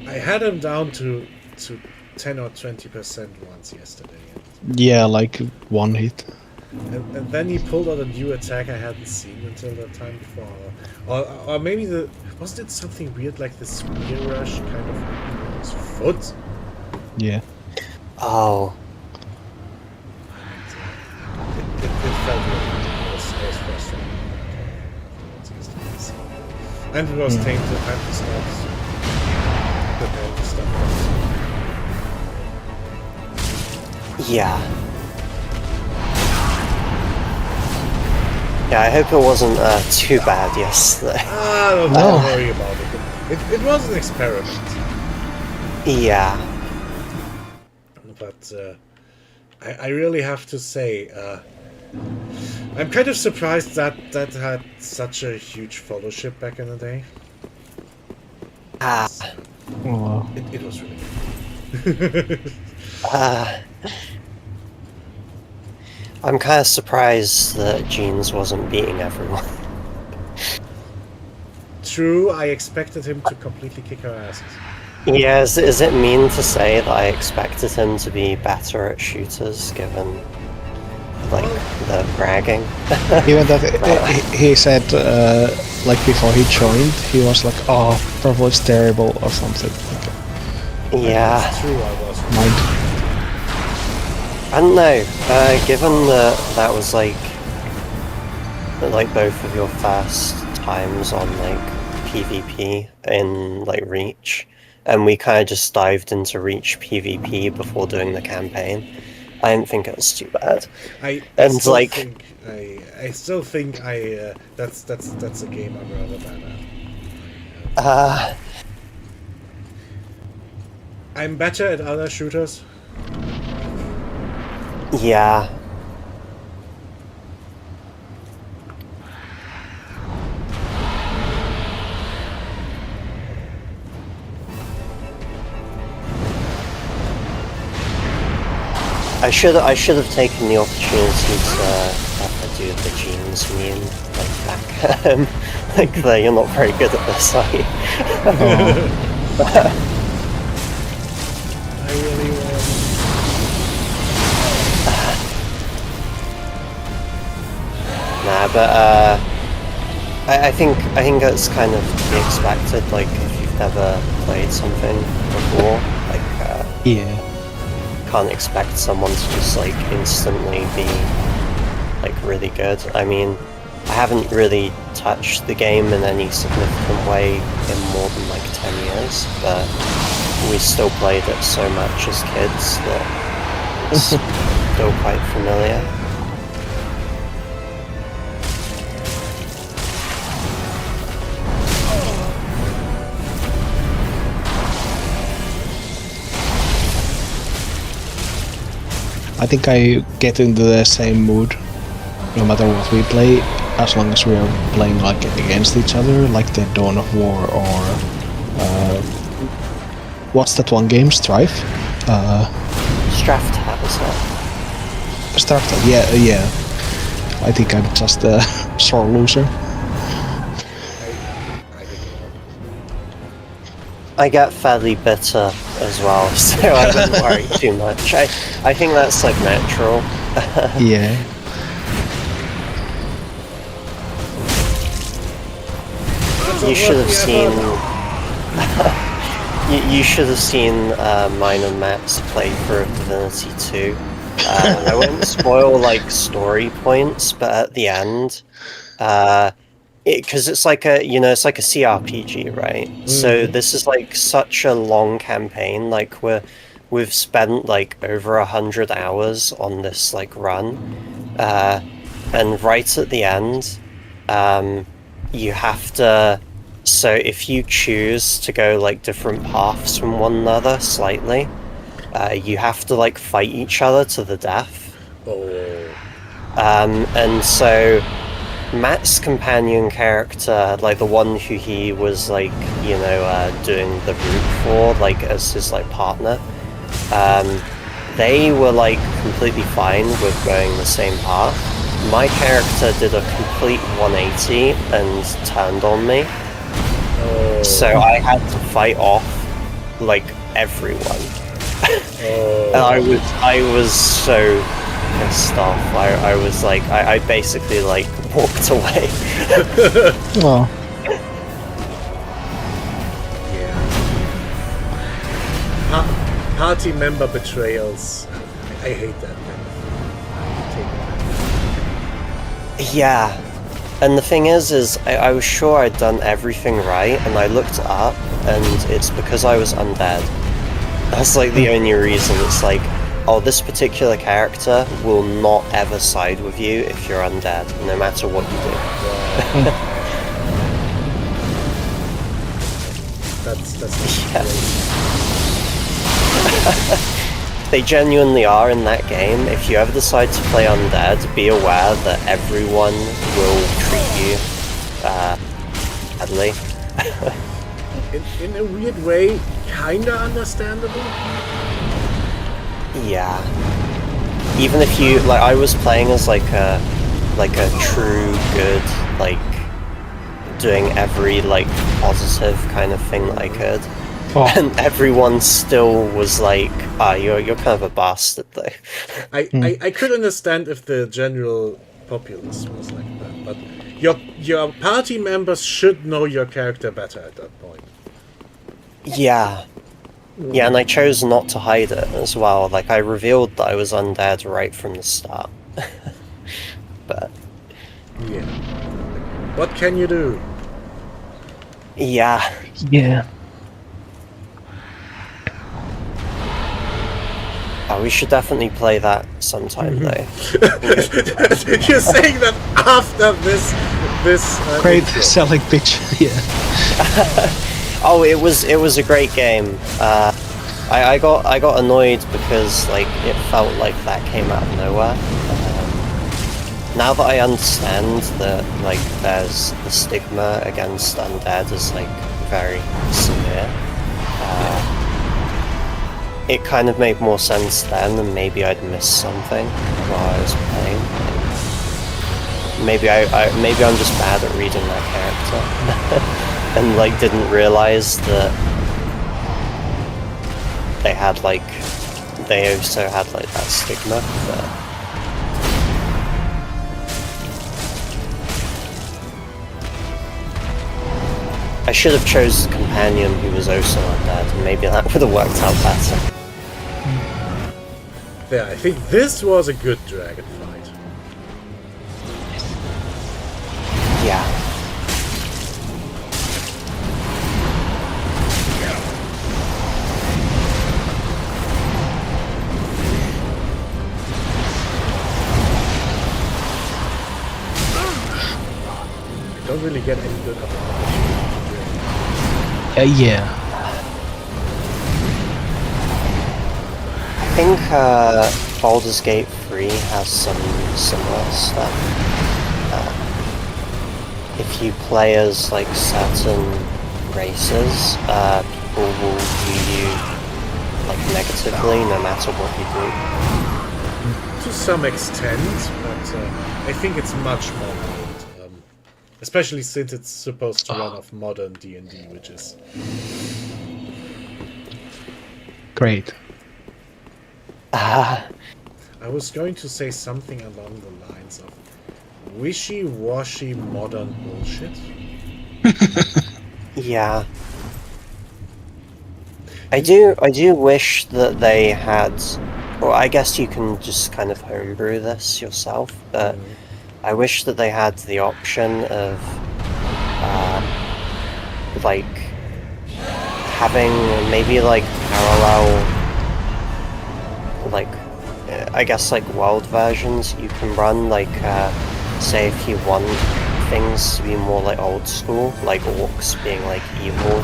I had him down to 10 or 20% once yesterday. Yeah, like one hit. And then he pulled out a new attack I hadn't seen until that time before. Or maybe wasn't it something weird like the spear rush kind of on his foot? Yeah. Oh, It felt really it was frustrating. And it was tainted and the stuff. The stuff. yeah. Yeah, I hope it wasn't too bad yesterday. Don't worry about it. It was an experiment. Yeah. But I really have to say, I'm kind of surprised that had such a huge followership back in the day. Ah. Oh, It was really good. I'm kind of surprised that Jeans wasn't beating everyone. True, I expected him to completely kick our asses. Yeah, is it mean to say that I expected him to be better at shooters, given, like, the bragging? even that he said, like before he joined, he was like, "Oh, probably it's terrible" or something. Like, Yeah. It's true, I was. mind. I don't know, given that that was, like both of your first times on, like, PvP in, like, Reach, and we kind of just dived into Reach PvP before doing the campaign, I didn't think it was too bad. I And, still like- think I still think that's a game I'm rather bad at. I'm better at other shooters. Yeah. I should have taken the opportunity to do the Jeans meme, like, back at him. Like, you're not very good at this, are you? I really was. Nah, but I think that's kind of to be expected. Like, if you've never played something before, like, Yeah. can't expect someone to just like instantly be like really good. I mean, I haven't really touched the game in any significant way in more than like 10 years, but we still played it so much as kids that it's still quite familiar. I think I get into the same mood no matter what we play, as long as we are playing like against each other, like the Dawn of War or what's that one game? Strife? Straftat, is that? Started, yeah. I think I'm just a sore loser. I get fairly bitter as well, so I wouldn't worry too much. I think that's like natural. Yeah. You should have seen. you should have seen mine and Matt's playthrough of Divinity 2. I won't spoil like story points, but at the end, because it's like a it's like a CRPG, right? So this is like such a long campaign. Like we've spent like over 100 hours on this like run, and right at the end, you have to. So if you choose to go like different paths from one another slightly, you have to like fight each other to the death. Oh. And so Matt's companion character, like the one who he was like, doing the route for, like as his like partner, they were like completely fine with going the same path. my character did a complete 180 and turned on me. Oh, So I had to fight off like everyone. And I was so pissed off. I was like I basically like walked away. Oh. yeah. Party member betrayals. I hate that. Yeah. And the thing is I was sure I'd done everything right, and I looked up, and it's because I was undead. That's like the only reason. It's like, oh, this particular character will not ever side with you if you're undead, no matter what you do. That's Yeah. They genuinely are in that game. If you ever decide to play undead, be aware that everyone will treat you badly. in a weird way, kinda understandable. Yeah. Even if you like, I was playing as like a true good, like doing every like positive kind of thing that I could. Oh. And everyone still was like, "Ah, you're kind of a bastard, though." I could understand if the general populace was like that, but your party members should know your character better at that point. Yeah. Yeah, and I chose not to hide it as well. Like, I revealed that I was undead right from the start. But Yeah. What can you do? yeah. Yeah. Oh, we should definitely play that sometime, though. You're saying that after this Great intro. selling pitch. Yeah. Oh, it was a great game. I got annoyed because like it felt like that came out of nowhere. Now that I understand that like there's the stigma against undead is like very severe, it kind of made more sense then, and maybe I'd missed something while I was playing. Maybe maybe I'm just bad at reading that character. And like didn't realize that they also had like that stigma. But I should have chose a companion who was also undead, and maybe that would have worked out better. Yeah, I think this was a good dragon fight. Yeah. I don't really get any good opportunity. Yeah. I think Baldur's Gate 3 has some similar stuff. If you play as like certain races, people will view you like negatively no matter what you do. To some extent, but I think it's much more mild. Especially since it's supposed to run off modern D&D, which is... Great. I was going to say something along the lines of wishy-washy modern bullshit. Yeah. I do wish that they had, well, I guess you can just kind of homebrew this yourself, but I wish that they had the option of like having maybe like parallel, like I guess like world versions you can run, like say if you want things to be more like old school, like orcs being like evil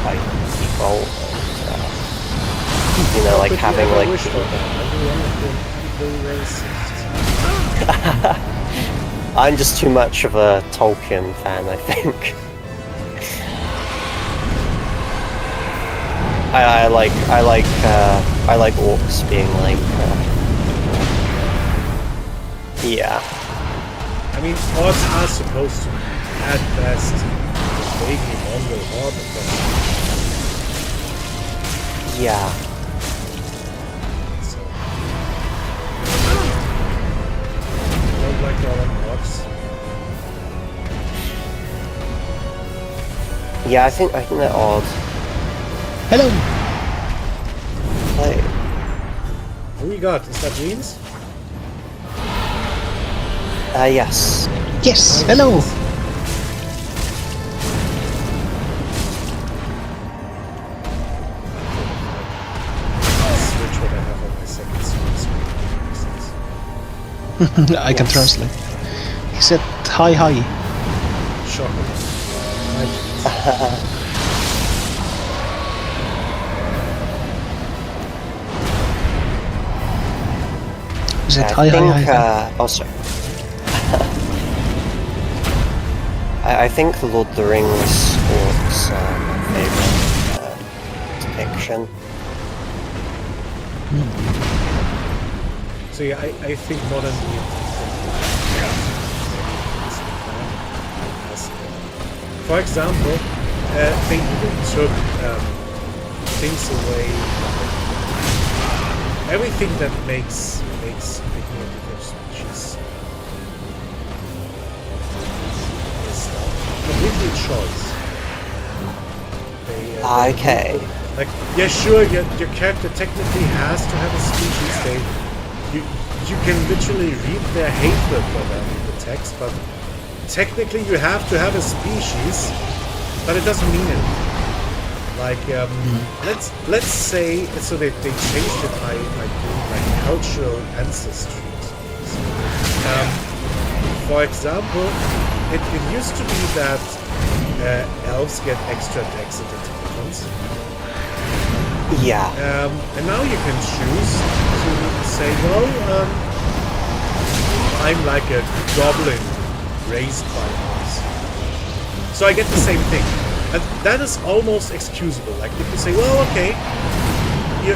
by default, you know, like But having you ever like wish for everyone of them evil racist? I'm just too much of a Tolkien fan, I think. I like orcs being like Yeah. I mean, odds are supposed to be, at best, vaguely Mongol horde approximately. Yeah. So. I don't like all them orcs. Yeah, I think they're odd. Hello. Like, Who we got? Is that Greens? yes. Yes. Hello. Switch what I have on my second screen. I can Yes. translate. He said hi hi. Shocking. He said I hi think, hi hi. oh, sorry. I think Lord of the Rings orcs are my favourite depiction. So yeah, I think modern for example, they even took things away. Everything that makes picking a different species is completely choice. They, Okay. like, yeah, sure, your character technically has to have a species. You can literally read their hatred for them in the text, but technically you have to have a species, but it doesn't mean anything. Like, let's say, so they changed it by doing like cultural ancestry. For example, it used to be that elves get extra decks and intelligence. Yeah. And now you can choose to say, well, I'm like a goblin raised by elves. So I get the same thing. And that is almost excusable. Like, if you say, well, okay, you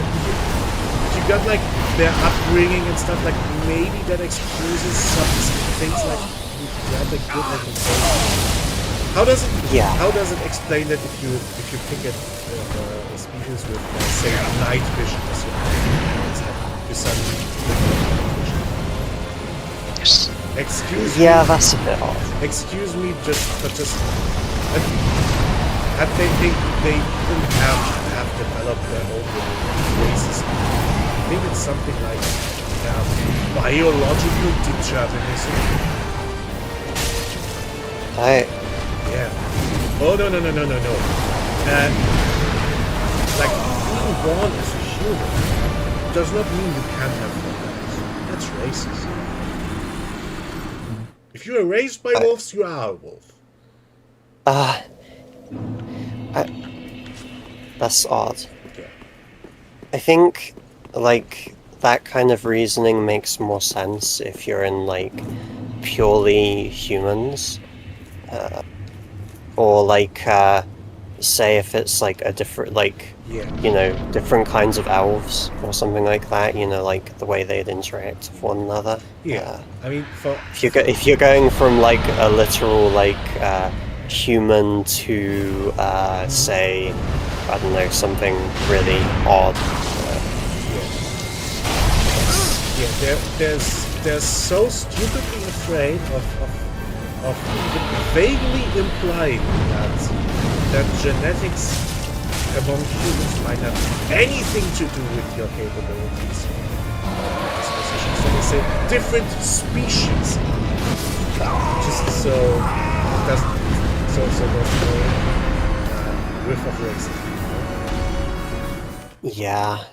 got like their upbringing and stuff, like maybe that excuses some things like you have a good reputation. How does it? Yeah. How does it explain that if you pick a species with, let's say, night vision as your you suddenly night vision? Yes. Excuse Yeah, me. that's a bit odd. Excuse me, just. And they didn't have developed their own races. I think it's something like biological determinism. Yeah. Oh no. Like being born as a human does not mean you can't have wolves. That's racist. If you are raised by wolves, you are a wolf. That's odd. Yeah. I think, like, that kind of reasoning makes more sense if you're in, like, purely humans. Or, like, say if it's, like, a different, like, Yeah. you know, different kinds of elves or something like that, you know, like, the way they'd interact with one another. Yeah. I mean, If you're going from, like, a literal, like, human to, say, I don't know, something really odd. Yeah, they're so stupidly afraid of even vaguely implying that genetics among humans might have anything to do with your capabilities or dispositions. So they say different species. Just so it doesn't there's no riff of racism. Yeah.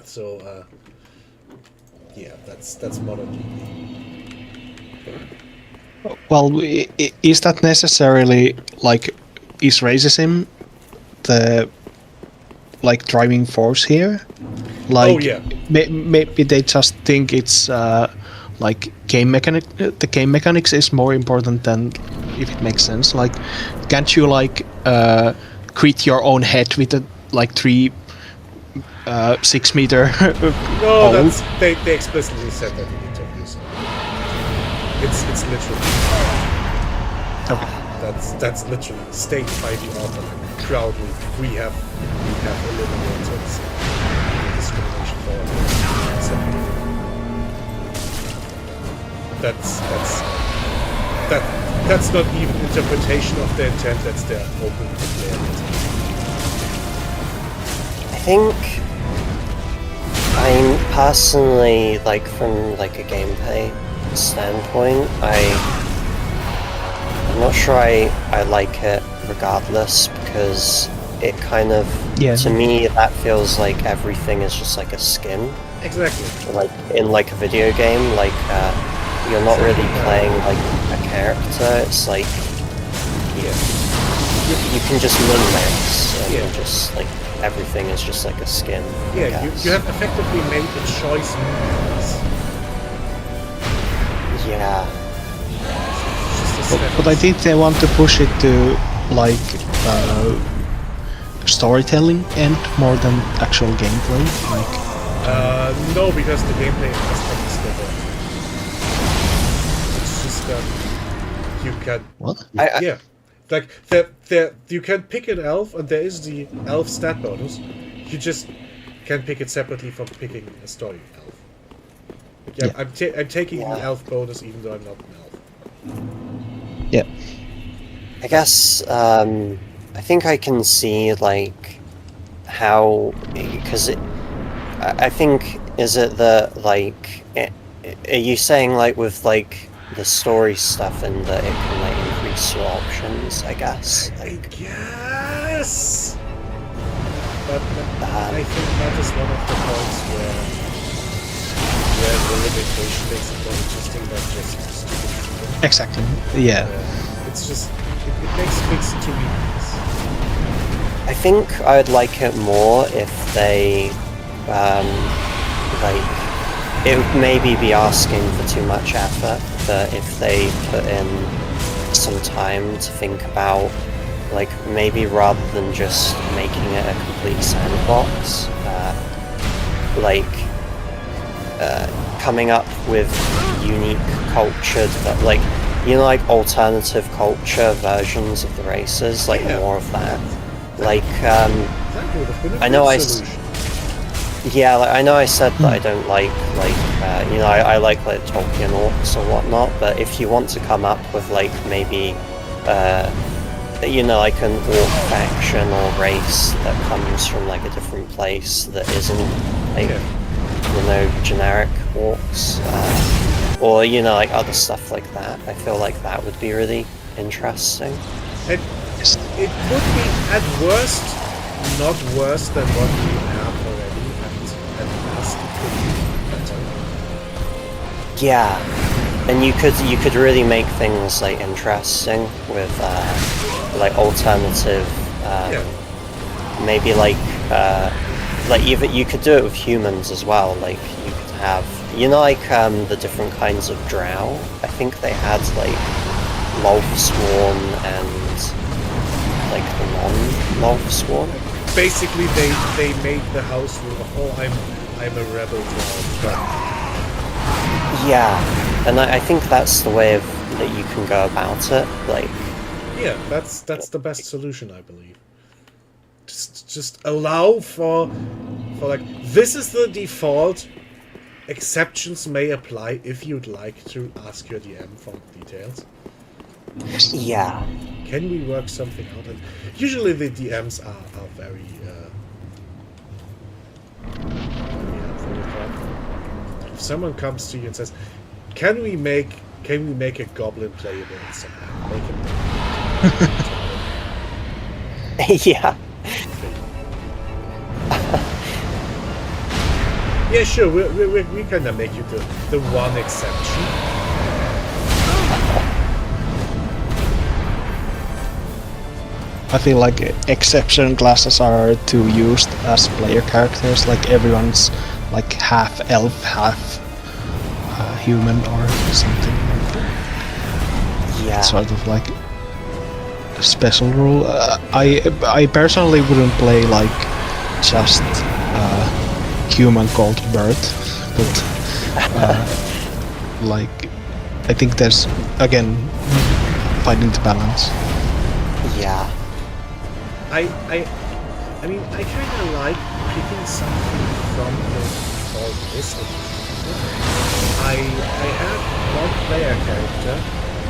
So yeah, that's modern GP. Well, is that necessarily like is racism the like driving force here? Like, Oh, yeah. Maybe they just think it's like game mechanic. The game mechanics is more important than if it makes sense. Like, can't you like crit your own head with a like 6 meter? No, hole? that's they explicitly said that in interviews. It's literally. Okay. That's literally stated by the author. Like, proudly, we have eliminated discrimination for all. That's not even interpretation of the intent. That's their open declared intent. I think I'm personally, like, from like a gameplay standpoint, I'm not sure I like it regardless, because it kind of, to me, that feels like everything is just like a skin. Exactly. Like in like a video game, like you're not really playing like a character. It's like you can just min-max and Yeah. just like everything is just like a skin. I Yeah, guess. you have effectively made a choice. Yeah. It's just a But I think they want to push it to like storytelling and more than actual gameplay. Like no, because the gameplay aspect is still there. It's just that you can. what? Yeah, like you can pick an elf, and there is the elf stat bonus. You just can pick it separately from picking a story elf. Yeah, Yeah. I'm taking the Yeah. elf bonus even though I'm not an elf. Yeah. I guess I think I can see like how, because I think, is it the like are you saying like with like the story stuff and that it can like increase your options, I guess, I like guess. But I think that is one of the points where the limitation makes it more interesting than just stupid. Exactly. Yeah. It's just it makes too many. I think I'd like it more if they like, it would maybe be asking for too much effort, but if they put in some time to think about, like, maybe rather than just making it a complete sandbox, coming up with unique culture that, like, you know, like alternative culture versions of the races, like Yeah. more of that. Like, That would have been a I know good I solution. yeah, like, I know I said that I don't like you know, I like Tolkien orcs or whatnot, but if you want to come up with like maybe you know, like an orc faction or race that comes from like a different place that isn't like you know, generic orcs, or you know, like other stuff like that, I feel like that would be really interesting. And it would be at worst not worse than what we have already, and at best it could be better. Yeah, and you could really make things like interesting with like alternative, maybe like even you could do it with humans as well. Like you could have, you know, like the different kinds of drow. I think they had like Lolth Swarm and like the non-Lolth Swarm. Basically, they made the house rule of, oh, I'm a rebel now. Yeah, and I think that's the way that you can go about it. Like, Yeah, that's the best solution, I believe. Just allow for like, this is the default. Exceptions may apply if you'd like to ask your DM for details. yeah, Can we work something out? And usually the DMs are very helpful with that. If someone comes to you and says, "Can we make a goblin playable somehow?" Make it. yeah. Yeah, sure. We kind of make you the one exception. I feel like exception classes are too used as player characters. Like everyone's like half elf, half human or something. Yeah. Sort of like a special rule. I personally wouldn't play like just human called Bert, but like I think there's again finding the balance. Yeah. I mean, I kind of like picking something from the default list. I had one player character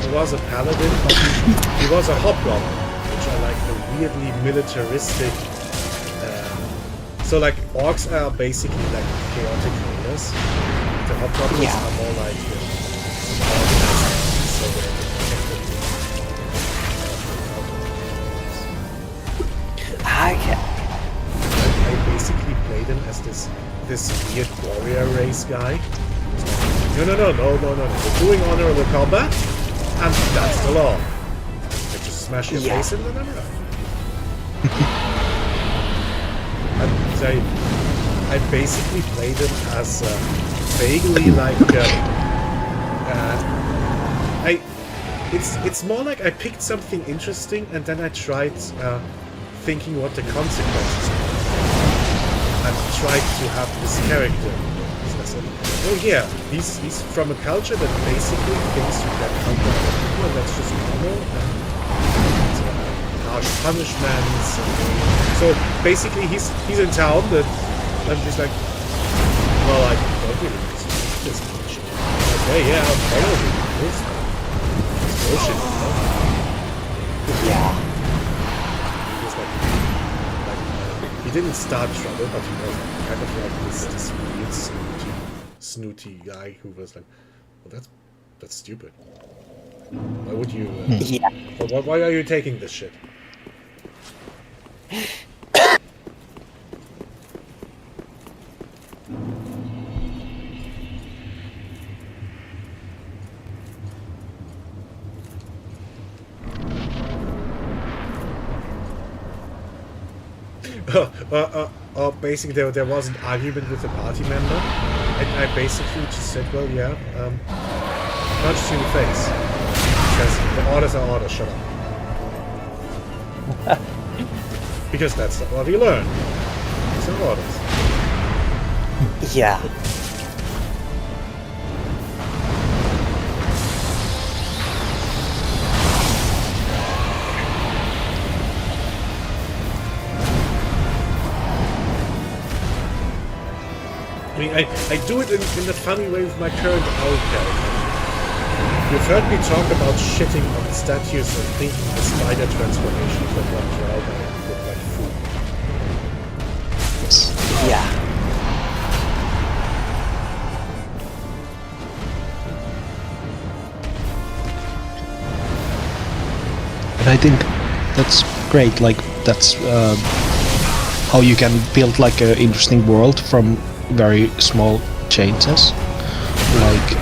who was a paladin, but he was a hobgoblin, which I like the weirdly militaristic. So like orcs are basically like chaotic raiders. The hobgoblins are more like organized, so they're Okay. I basically played him as this weird warrior race guy. No. We're doing honorable combat, and that's the law. I just smash your face in, and I'm right. And I basically played him as vaguely like it's more like I picked something interesting and then I tried thinking what the consequences are. And tried to have this character. Oh yeah, he's from a culture that basically thinks you can conquer other people and that's just normal. And harsh punishments. So basically he's in town that I'm just like, well, I don't really need this much. Okay, yeah, I'll follow you. It's bullshit, you know? Yeah. He didn't start trouble, but he was kind of like this weird snooty guy who was like, well, that's stupid. Why would you? Why are you taking this shit? Basically, there was an argument with a party member, and I basically just said, well, yeah, punch you in the face. Because the orders are orders, shut up. Because that's what you learn. These are orders. Yeah. I mean, I do it in a funny way with my current owl character. You've heard me talk about shitting on statues and thinking the spider transformation from one drow look like food. Yeah. And I think that's great. Like that's how you can build like an interesting world from very small changes. Like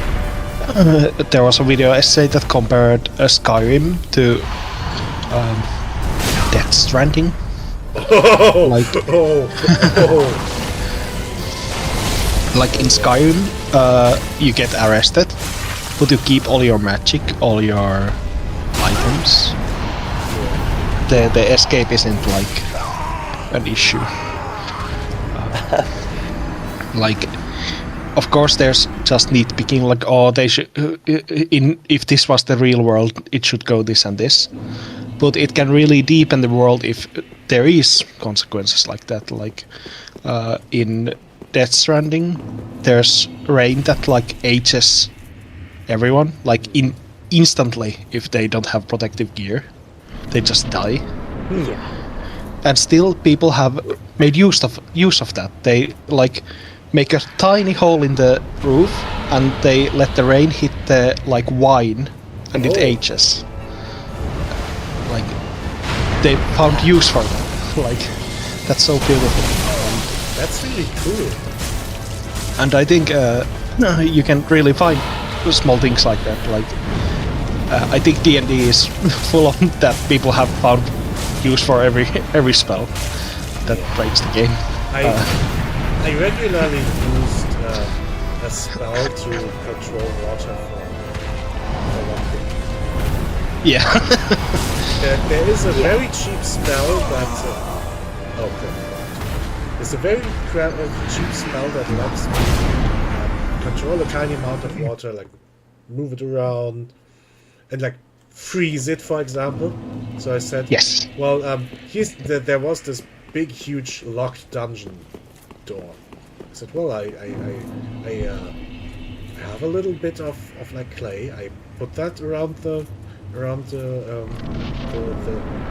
there was a video essay that compared Skyrim to Death Stranding. Like like in Skyrim, you get arrested, but you keep all your magic, all your items. The escape isn't like an issue. Like, of course, there's just nitpicking. Like, oh, they should. If this was the real world, it should go this and this. But it can really deepen the world if there is consequences like that. Like in Death Stranding, there's rain that like ages everyone. Like instantly if they don't have protective gear, they just die. Yeah. And still, people have made use of that. They like make a tiny hole in the roof, and they let the rain hit the like wine, and it ages. Like they found use for that. Like that's so beautiful. That's really cool. And I think you can really find small things like that. Like I think D&D is full of that. People have found use for every spell that breaks the game. I regularly used a spell to control water for one thing. Yeah. There is a very cheap spell that. There's a very cheap spell that lets me control a tiny amount of water, like move it around, and like freeze it, for example. So I said, Yes. well, there was this big, huge locked dungeon door. I said, well, I have a little bit of like clay. I put that around the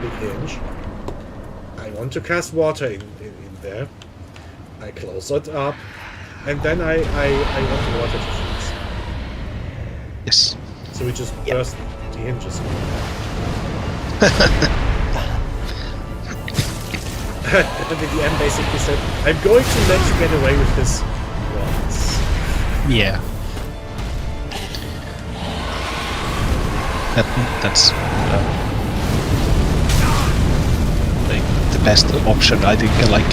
big hinge. I want to cast water in there. I close it up, and then I want the water to freeze. Yes. So we just burst the hinges. And in the end, basically said, "I'm going to let you get away with this once." Yeah. That's like the best option, I think. Like,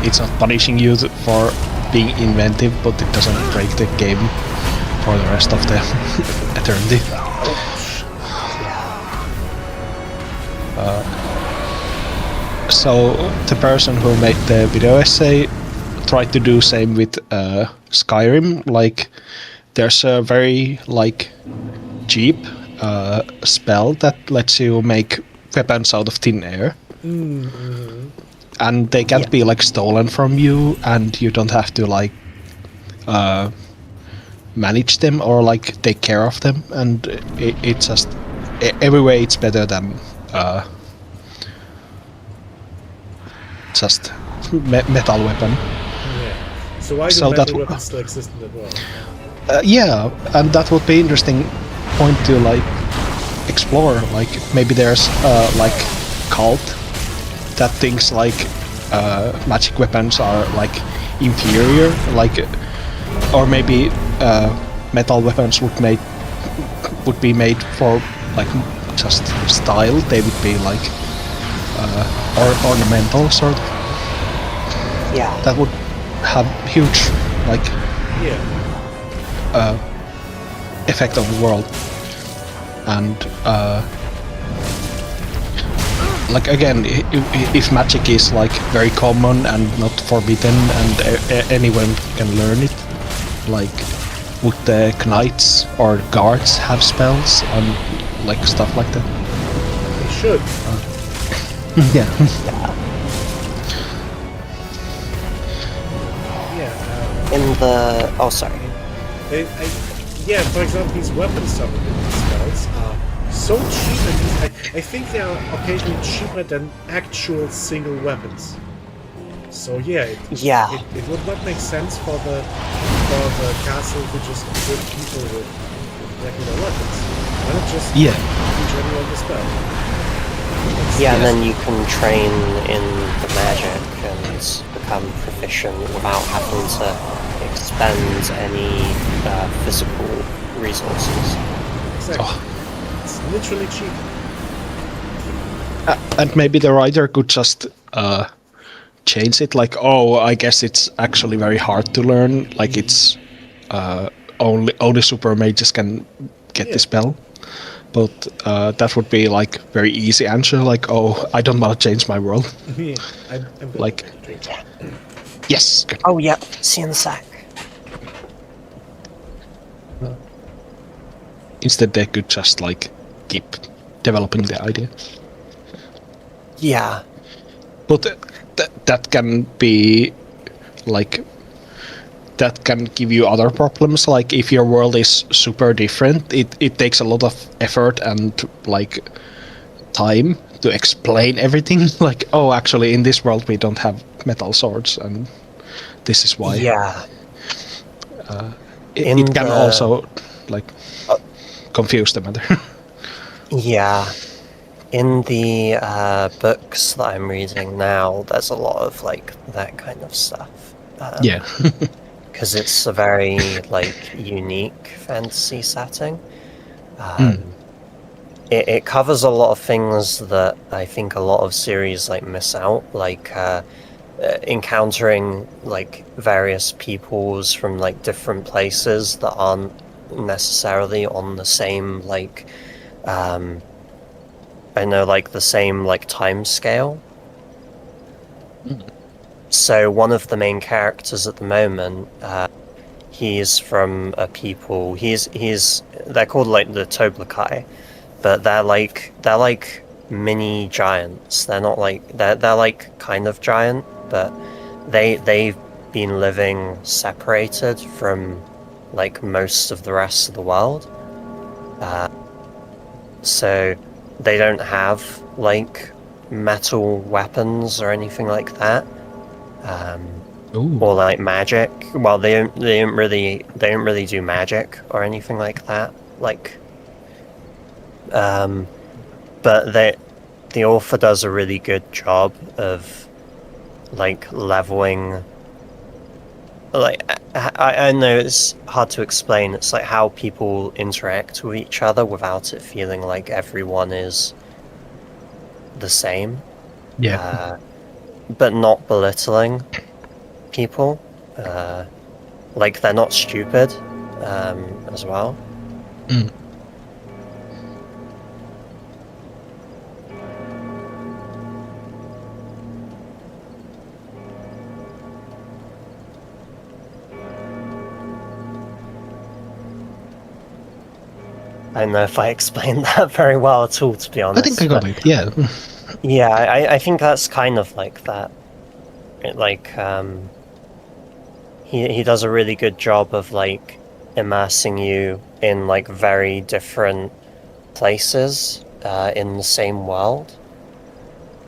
it's not punishing you for being inventive, but it doesn't break the game for the rest of the eternity. So the person who made the video essay tried to do same with Skyrim. Like, there's a very like cheap spell that lets you make weapons out of thin air. And they can't be like stolen from you, and you don't have to like manage them or like take care of them, and it's just every way it's better than just metal weapon. Yeah. So why do So metal that- weapons still exist in that world? Yeah, and that would be interesting point to like explore. Like, maybe there's like cult that thinks like magic weapons are like inferior, like, or maybe metal weapons would be made for like just style. They would be like ornamental sort of. Yeah. That would have huge like Yeah. effect on the world. And like, again, if magic is like very common and not forbidden and anyone can learn it, like, would the knights or guards have spells and like stuff like that? They should. Yeah. Yeah. In the... Oh, sorry. Yeah, for example, these weapon spells are so cheap, and I think they are occasionally cheaper than actual single weapons. So yeah, it would not make sense for the castle to just equip people with regular weapons. Why not just Yeah. teach everyone the spell? Yeah, and then you can train in the magic and become proficient without having to expend any physical resources. Exactly. Oh. It's literally cheap. And maybe the writer could just change it, like, oh, I guess it's actually very hard to learn, like it's only super mages can get the spell. But that would be like very easy answer, like, oh, I don't want to change my world. Yeah, I'm good Like- at that drink. Yes. Good. Oh, yep. See you in a sec. Instead they could just like keep developing the idea. Yeah. But that can be like, that can give you other problems. Like, if your world is super different, it takes a lot of effort and like time to explain everything. Like, oh, actually in this world we don't have metal swords and this is why. Yeah. It In can the- also like confuse the matter. Yeah. In the books that I'm reading now, there's a lot of like that kind of stuff. Yeah. Because it's a very like unique fantasy setting. It covers a lot of things that I think a lot of series like miss out, like encountering like various peoples from like different places that aren't necessarily on the same like I know, like the same like time scale. So one of the main characters at the moment, he's from a people. They're called like the Toblakai, but they're like mini giants. They're not like they're like kind of giant, but they've been living separated from like most of the rest of the world. So they don't have like metal weapons or anything like that. Ooh. Or like magic. Well, they don't really do magic or anything like that. Like, but the author does a really good job of like leveling. Like, I know it's hard to explain. It's like how people interact with each other without it feeling like everyone is the same. Yeah. But not belittling people. Like, they're not stupid as well. Mm. I don't know if I explained that very well at all, to be honest. I think I got it. Yeah. Yeah, I think that's kind of like that. He does a really good job of like immersing you in like very different places in the same world.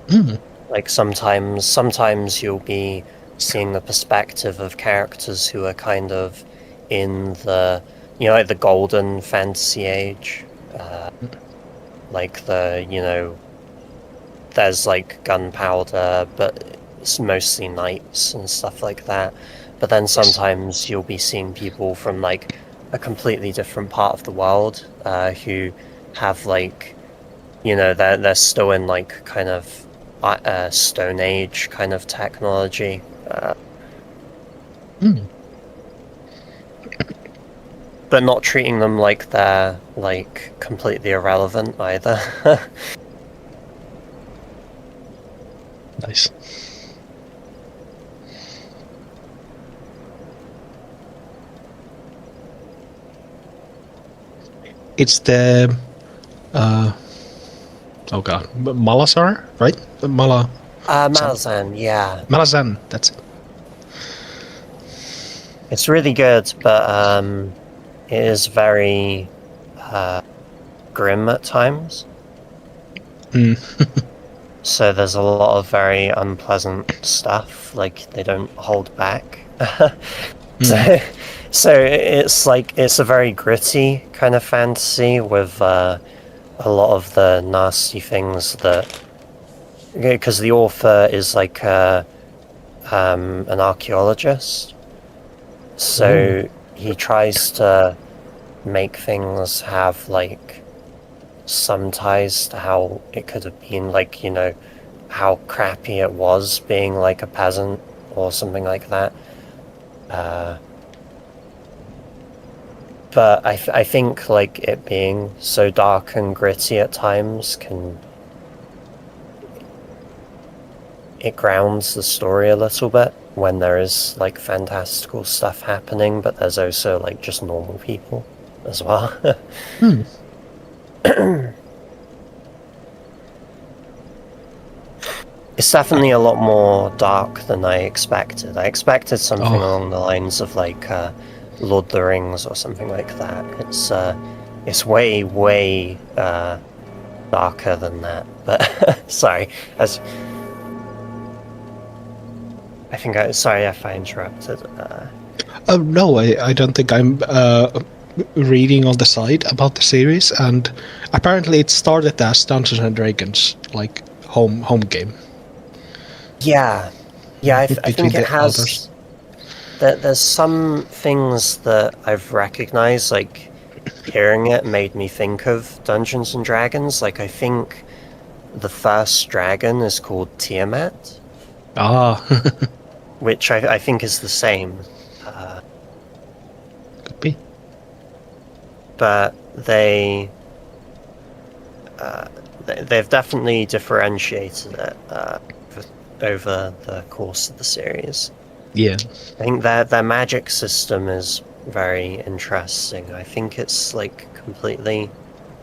Mm. Like sometimes you'll be seeing the perspective of characters who are kind of in the, you know, like the golden fantasy age, like the, you know, there's like gunpowder, but it's mostly knights and stuff like that. But then sometimes you'll be seeing people from like a completely different part of the world who have like, you know, they're still in like kind of Stone Age kind of technology. But not treating them like they're like completely irrelevant either. Nice. It's the oh god, Malazar, right? Malazan, yeah. Malazan, that's it. It's really good, but it is very grim at times. So there's a lot of very unpleasant stuff, like they don't hold back. So it's like, it's a very gritty kind of fantasy with a lot of the nasty things that, because the author is like an archaeologist, so he tries to make things have like some ties to how it could have been, like, you know, how crappy it was being like a peasant or something like that. But I think like it being so dark and gritty at times it grounds the story a little bit when there is like fantastical stuff happening, but there's also like just normal people as well. It's definitely a lot more dark than I expected. I expected something along the lines of like Lord of the Rings or something like that. It's way darker than that. But sorry, sorry if I interrupted. No, I don't think I'm reading on the side about the series, and apparently it started as Dungeons and Dragons, like home game. Yeah, I think it has. Others. There's some things that I've recognized, like hearing it made me think of Dungeons and Dragons. Like I think the first dragon is called Tiamat. Which I think is the same. Could be. But they've definitely differentiated it over the course of the series. Yeah. I think their magic system is very interesting. I think it's like completely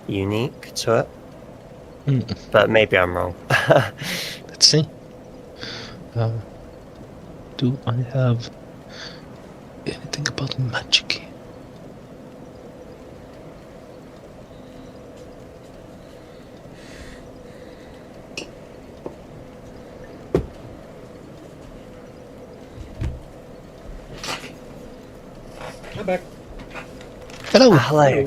unique to it, but maybe I'm wrong. Let's see. Do I have anything about magic? I'm back. Hello. Hello.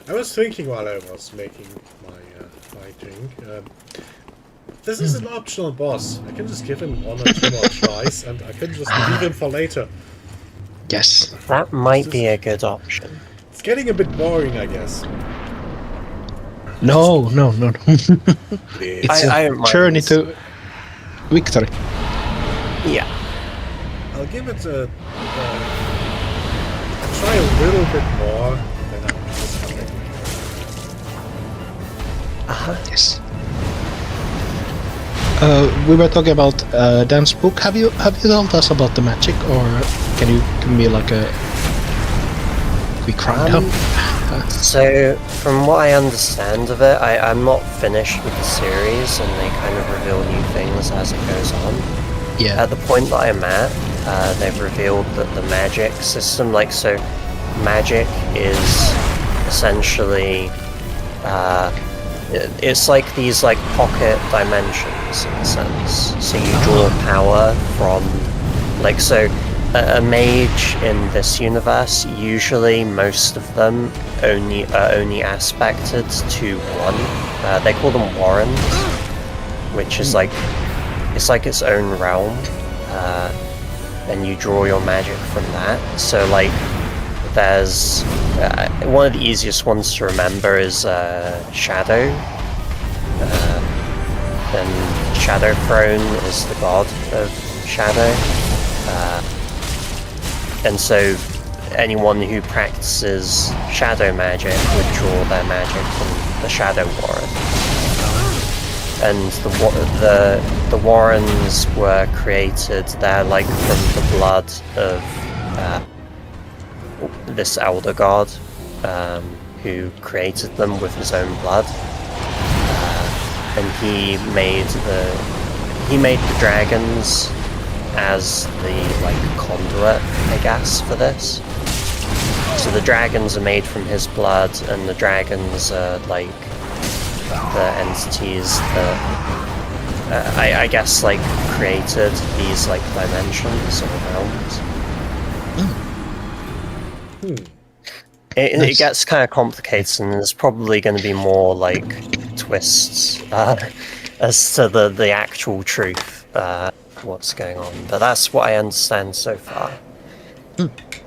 I was thinking while I was making my drink. This is an optional boss. I can just give him 1 or 2 more tries, and I can just leave him for later. Yes. That might be a good option. It's getting a bit boring, I guess. No. It's It's I a don't mind journey this. to victory. Yeah. I'll give it a try a little bit more, then I'll just come back. Yes. We were talking about Dan's book. Have you told us about the magic, or can you give me like a quick rundown? So, from what I understand of it, I'm not finished with the series, and they kind of reveal new things as it goes on. Yeah. At the point that I'm at, they've revealed that the magic system, magic is essentially, it's like these pocket dimensions in a sense. So you draw power from, a mage in this universe, usually most of them are only aspected to one. They call them warrens, which is it's like its own realm, and you draw your magic from that. So there's one of the easiest ones to remember is Shadow. And Shadow Throne is the god of Shadow. And so anyone who practices shadow magic would draw their magic from the Shadow Warren. And the Warrens were created, they're from the blood of this Elder God, who created them with his own blood. And he made the dragons as the conduit, I guess, for this. So the dragons are made from his blood, and the dragons are the entities that I guess created these dimensions or realms. It Nice. gets kind of complicated, and there's probably going to be more twists as to the actual truth, what's going on. But that's what I understand so far. Okay.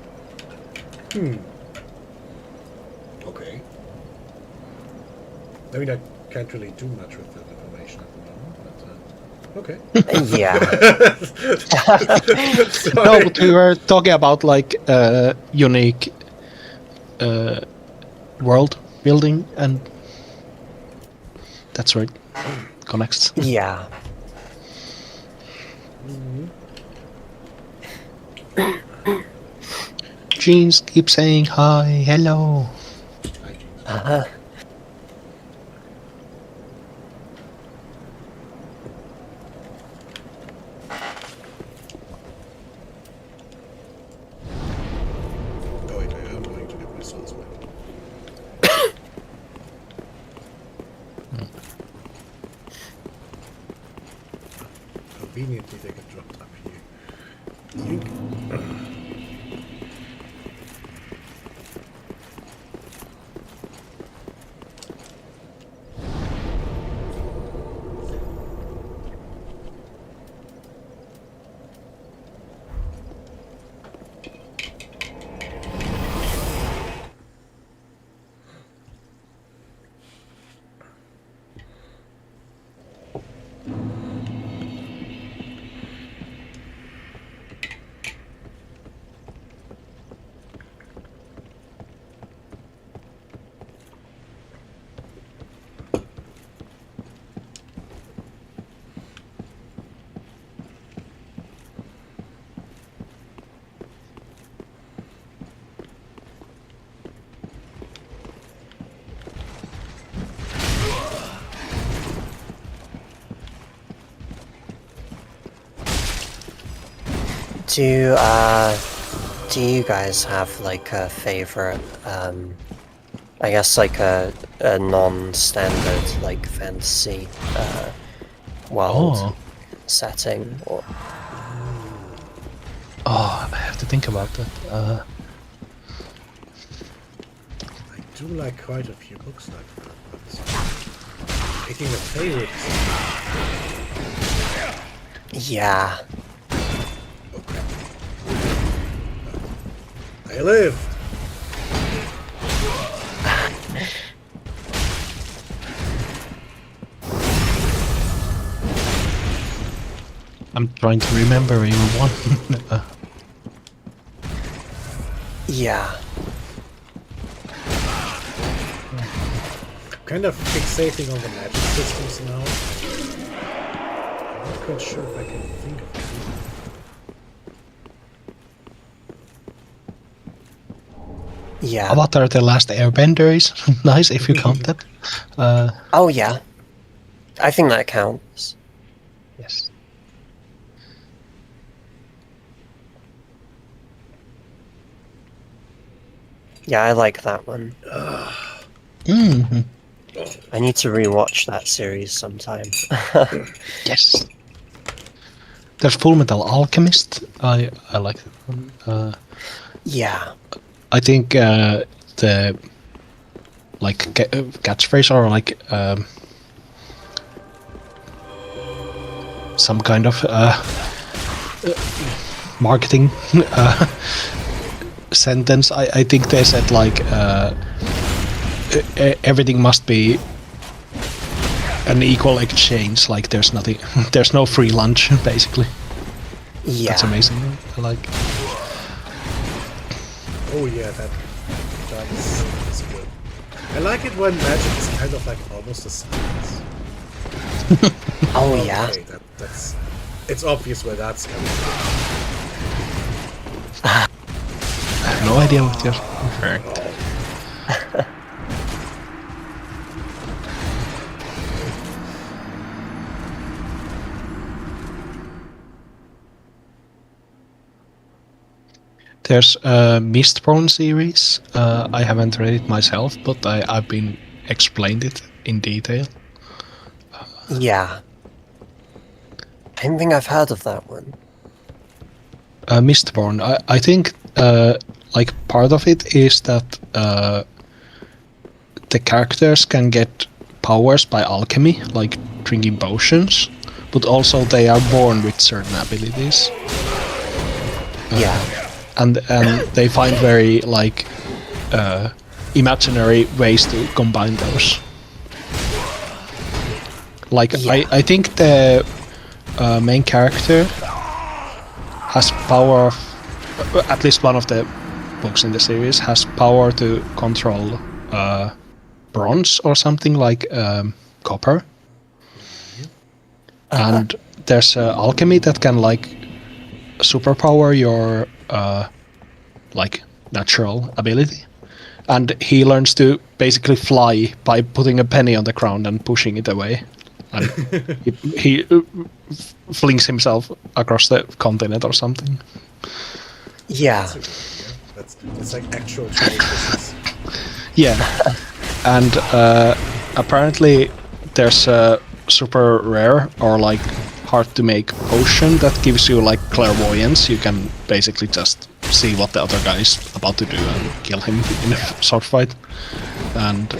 I mean, I can't really do much with that information at the moment, but okay. Yeah. No, but we were talking about unique world building, and that's right. Connects. Yeah. Jeans keep saying hi, hello. Uh-huh. Oh wait, I'm going to get my souls back. Conveniently, they get dropped up here. Yoink. Do you guys have like a favorite? I guess like a non-standard like fantasy world Oh. setting. Or Oh, I have to think about that. I do like quite a few books like that, but picking a favorite. yeah, Okay. I lived. I'm trying to remember even one. yeah. Kind of fixating on the magic systems now. I'm not quite sure if I can think of it. Yeah. Avatar: The Last Airbender is nice if you count that. Oh yeah. I think that counts. Yes. Yeah, I like that one. Hmm. I need to rewatch that series sometime. Yes. There's Full Metal Alchemist. I like that one. yeah. I think the like catchphrase or like some kind of marketing sentence. I think they said like everything must be an equal exchange. Like there's nothing, there's no free lunch basically. Yeah. That's amazing. I like. Oh yeah, that is good. I like it when magic is kind of like almost a science. Oh yeah. Okay, that's it's obvious where that's coming from. I have no idea what you're referring to. There's a Mistborn series. I haven't read it myself, but I've been explained it in detail. Yeah. I don't think I've heard of that one. Mistborn. I think like part of it is that the characters can get powers by alchemy, like drinking potions, but also they are born with certain abilities. Yeah. And they find very like imaginary ways to combine those. Like Yeah. I think the main character has power of, at least one of the books in the series has power to control bronze or something like copper. And there's alchemy that can like superpower your like natural ability, and he learns to basically fly by putting a penny on the ground and pushing it away, and he flings himself across the continent or something. Yeah. That's like actual trade business. Yeah, and apparently there's a super rare or like hard to make potion that gives you like clairvoyance. You can basically just see what the other guy is about to do and kill him in a sword fight. And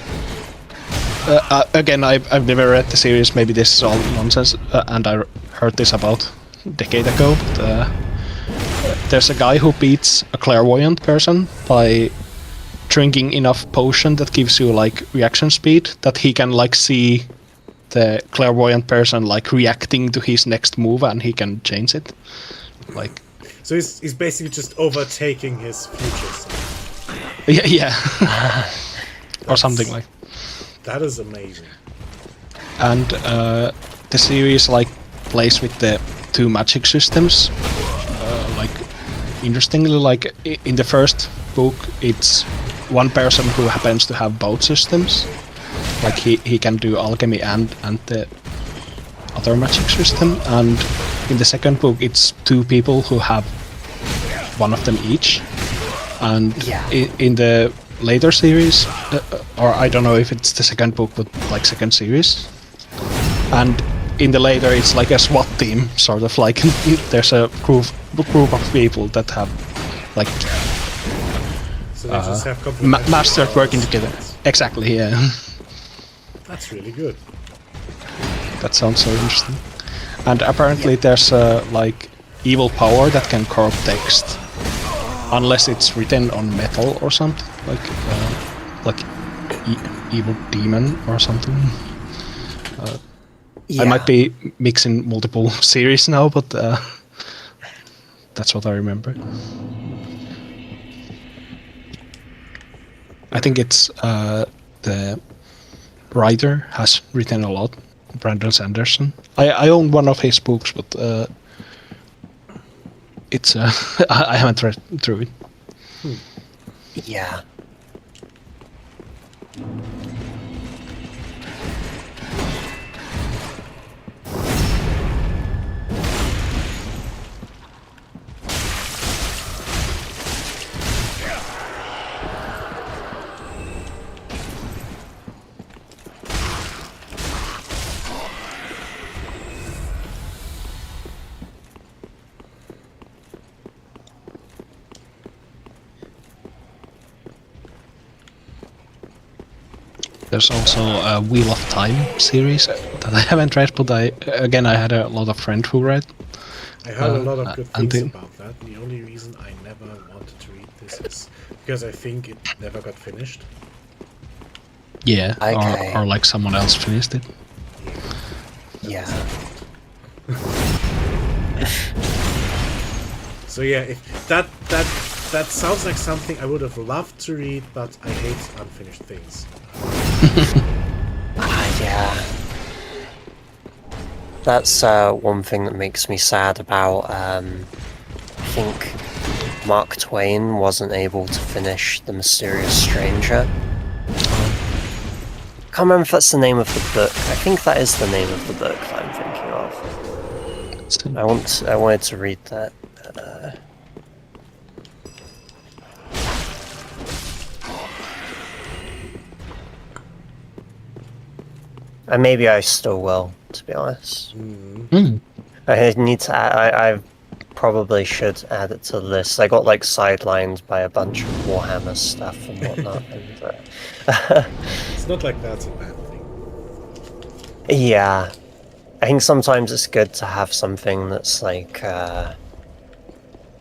again, I've never read the series. Maybe this is all nonsense, and I heard this about a decade ago. But there's a guy who beats a clairvoyant person by drinking enough potion that gives you like reaction speed that he can like see the clairvoyant person like reacting to his next move, and he can change it. Like, So he's basically just overtaking his future self. yeah, or something like. That is amazing. And the series like plays with the two magic systems. Like, interestingly, like in the first book, it's one person who happens to have both systems. Like he can do alchemy and the other magic system, and in the second book it's two people who have one of them each. And Yeah. in the later series, or I don't know if it's the second book, but like second series, and in the later it's like a SWAT team, sort of like there's a group of people that have like So they just have complementary mastered powers. working together. Exactly, yeah. That's really good. That sounds so interesting. And apparently there's a like evil power that can corrupt text, unless it's written on metal or something, like evil demon or something. Yeah. I might be mixing multiple series now, but that's what I remember. I think it's the writer has written a lot, Brandon Sanderson. I own one of his books, but it's I haven't read through it. Yeah. There's also a Wheel of Time series that I haven't read, but I had a lot of friends who read. I heard a lot of good and things then- about that. The only reason I never wanted to read this is because I think it never got finished. Yeah, Okay. or like someone else finished it. Yeah. So yeah, if that sounds like something I would have loved to read, but I hate unfinished things. Yeah. That's one thing that makes me sad about, I think Mark Twain wasn't able to finish The Mysterious Stranger. Can't remember if that's the name of the book. I think that is the name of the book that I'm thinking of. I wanted to read that. And maybe I still will, to be honest. I need to. I probably should add it to the list. I got like sidelined by a bunch of Warhammer stuff and whatnot. It's not like that's a bad thing. Yeah, I think sometimes it's good to have something that's like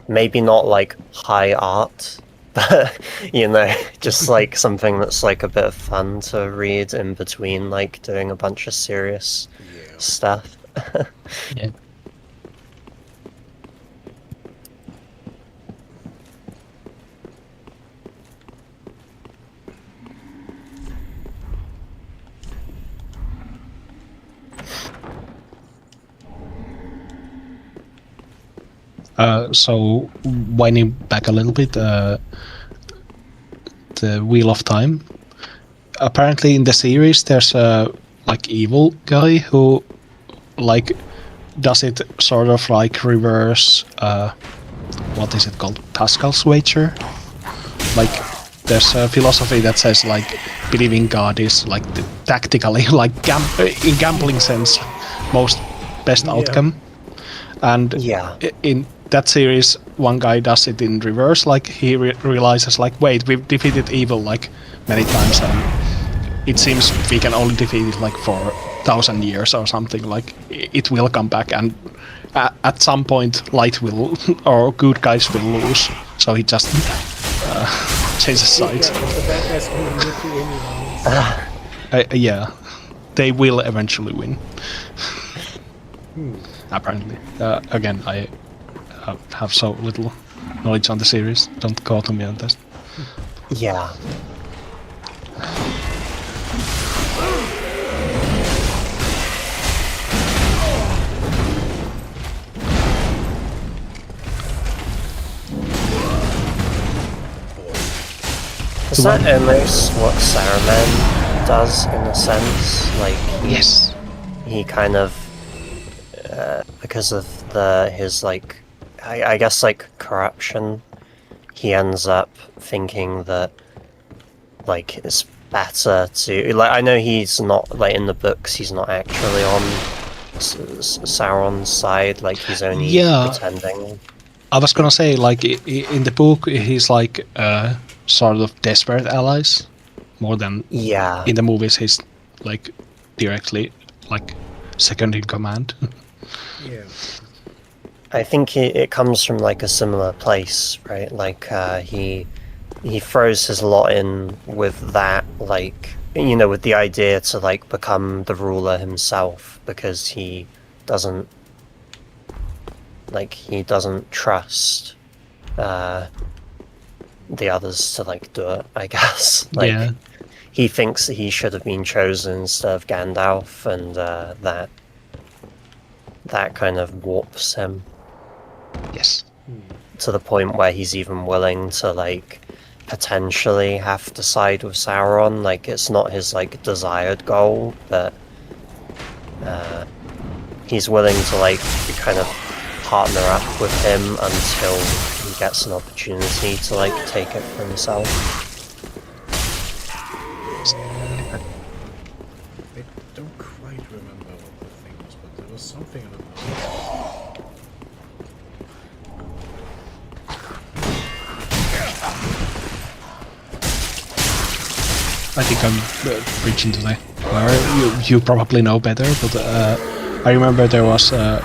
maybe not like high art, but just like something that's like a bit of fun to read in between like doing a bunch of serious Yeah. stuff. Yeah. So winding back a little bit, the Wheel of Time. Apparently, in the series, there's a like evil guy who like does it sort of like reverse. What is it called? Pascal's wager. Like, there's a philosophy that says like believing God is like tactically like in gambling sense most best outcome. And Yeah. in that series, one guy does it in reverse. Like he realizes, like, wait, we've defeated evil like many times, and it seems we can only defeat it like for 1,000 years or something. Like it will come back, and at some point, light will or good guys will lose. So he just changes sides. Yeah, but the bad guys only need to win once. Yeah, they will eventually win. Apparently. Again, I have so little knowledge on the series. Don't quote me on this. Yeah. Is that almost what Saruman does in a sense? Like Yes. he kind of because of his like I guess like corruption he ends up thinking that like it's better to like. I know he's not like in the books. He's not actually on Sauron's side. Like he's only Yeah. pretending. I was gonna say, like, in the book, he's like sort of desperate allies, more than Yeah. in the movies. He's like directly like second in command. Yeah. I think it comes from like a similar place, right? Like he throws his lot in with that, like, you know, with the idea to like become the ruler himself, because he doesn't trust the others to like do it, I guess. Like Yeah. he thinks that he should have been chosen instead of Gandalf, and that kind of warps him Yes. to the point where he's even willing to like potentially have to side with Sauron. Like it's not his like desired goal, but he's willing to like kind of partner up with him until he gets an opportunity to like take it for himself. I don't quite remember what the thing was, but there was something in the I think I'm reaching today. Where you probably know better, but I remember there was a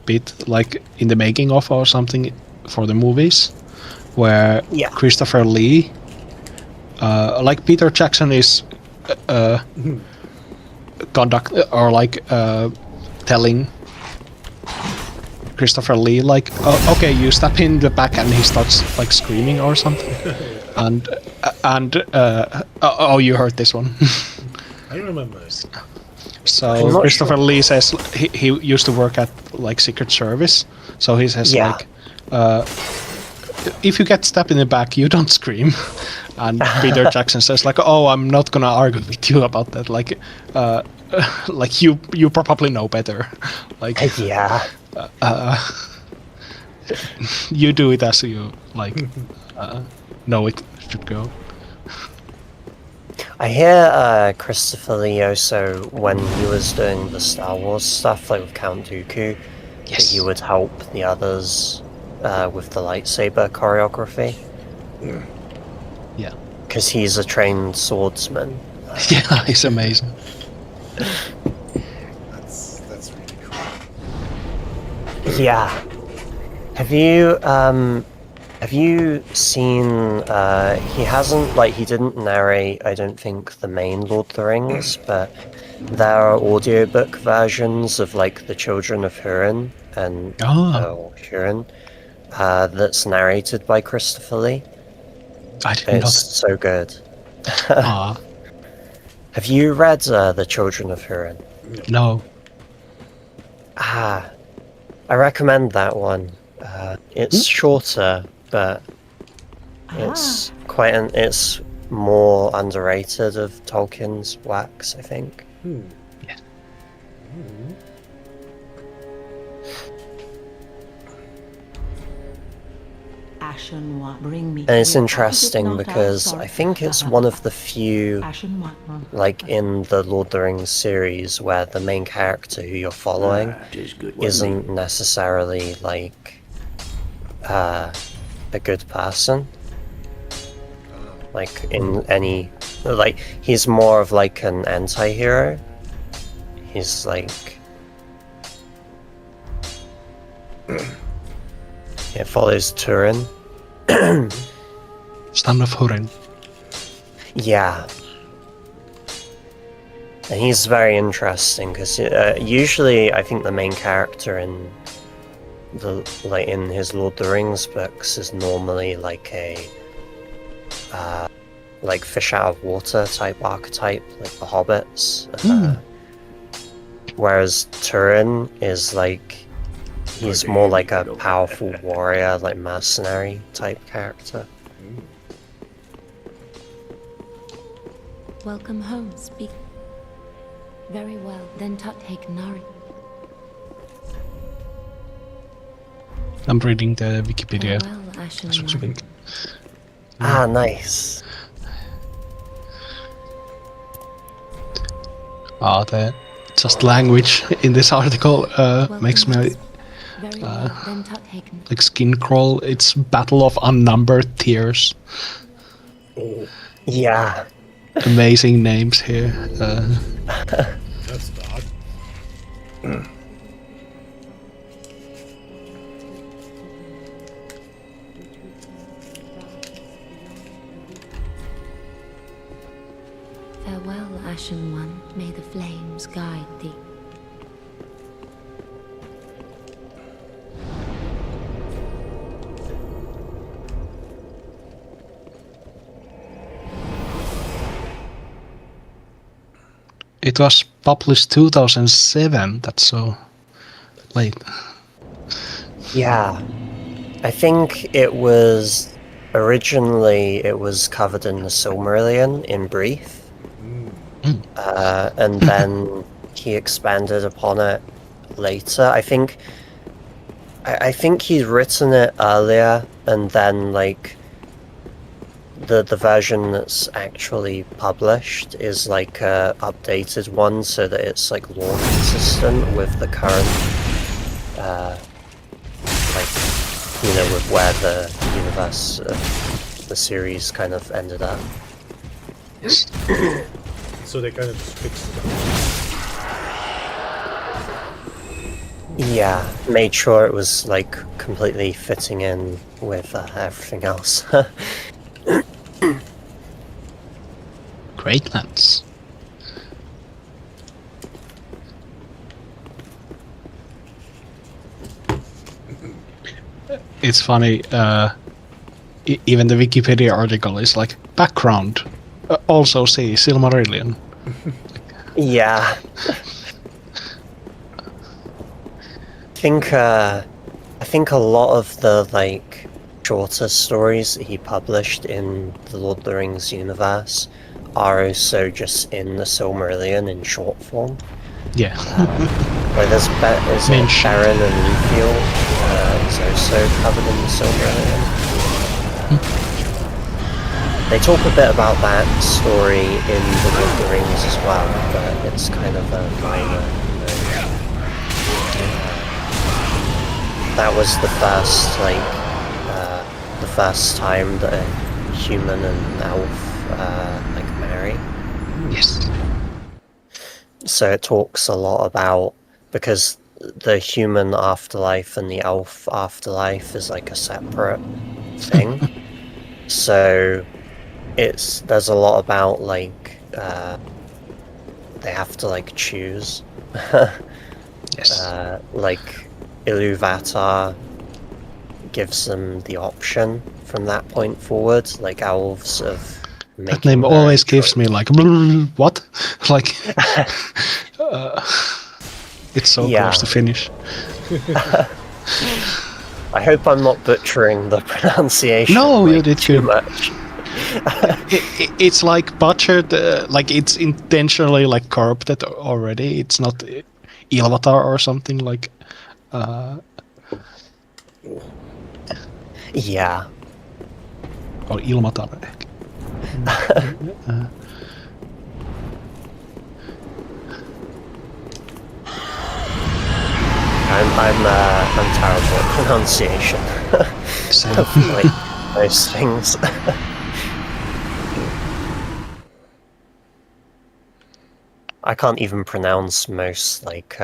bit like in the making of or something for the movies where Yeah. Christopher Lee, like Peter Jackson is telling Christopher Lee like, oh, okay, you step in the back, and he starts like screaming or something. and oh, you heard this one. I remember it. I'm So not Christopher Lee says he used to work at like Secret Service, so he says Yeah. like, if you get stabbed in the back, you don't scream. And Peter Jackson says like, oh, I'm not gonna argue with you about that. Like, like you probably know better. Like, Yeah. you do it as you like know it should go. I hear Christopher Lee also, when he was doing the Star Wars stuff, like with Count Dooku, that he would help the others with the lightsaber choreography, Yeah. because he's a trained swordsman. Yeah, it's amazing. That's really cool. Yeah. Have you seen, he didn't narrate, I don't think, the main Lord of the Rings, but there are audiobook versions of, like, The Children of Hurin and Hurin, that's narrated by Christopher Lee. I didn't know It's so good. that. Have you read The Children of Hurin? No. I recommend that one. It's shorter, but it's it's more underrated of Tolkien's works, I think. Yes. And it's interesting because I think it's one of the few, like in the Lord of the Rings series, where the main character who you're following Tis good, wasn't isn't necessarily like a good person. Like in any, like he's more of like an anti-hero. He's like it follows Turin. Son of Hurin. Yeah. And he's very interesting because usually I think the main character in in his Lord of the Rings books is normally like a like fish out of water type archetype, like the hobbits. Whereas Turin is like he's more like a powerful warrior, like mercenary type character. Welcome home, speak. Very well, then take Nari. I'm reading the Wikipedia. Farewell, Ashen That's what you One. think. Ah, nice. The just language in this article Welcome makes me us. Very well, then Tuthaken. like skin crawl. It's Battle of Unnumbered Tears. Oh, Yeah. Amazing names here. that's dark. Farewell, Ashen One. May the flames guide thee. It was published 2007. That's so late. Yeah. I think it was originally it was covered in the Silmarillion in brief. And then he expanded upon it later. I think he's written it earlier, and then like the version that's actually published is like a updated one, so that it's like lore consistent with the current, like, you know, with where the universe of the series kind of ended up. Yes. So they kind of just fixed it up. Yeah, made sure it was like completely fitting in with everything else. Great lands. It's funny. Even the Wikipedia article is like background. Also see Silmarillion. Yeah. I think a lot of the like shorter stories that he published in the Lord of the Rings universe are also just in the Silmarillion in short form. Yeah. Like there's Mention. Baron and Luthien is also covered in the Silmarillion. They talk a bit about that story in the Lord of the Rings as well, but it's kind of a minor. That was the first, like, the first time that a human and elf, like, marry. Yes. So it talks a lot about, because the human afterlife and the elf afterlife is like a separate thing. So there's a lot about like they have to like choose. Yes. Like Iluvatar gives them the option from that point forward, like elves of making That name their always own gives choice. me like what? Like it's so Yeah. close to finish. I hope I'm not butchering the pronunciation. No, you like, did too good. much. It's like butchered, like it's intentionally like corrupted already. It's not Ilvatar or something like. Yeah. Or Ilmatar. I'm terrible at pronunciation. So, Like most things. I can't even pronounce most like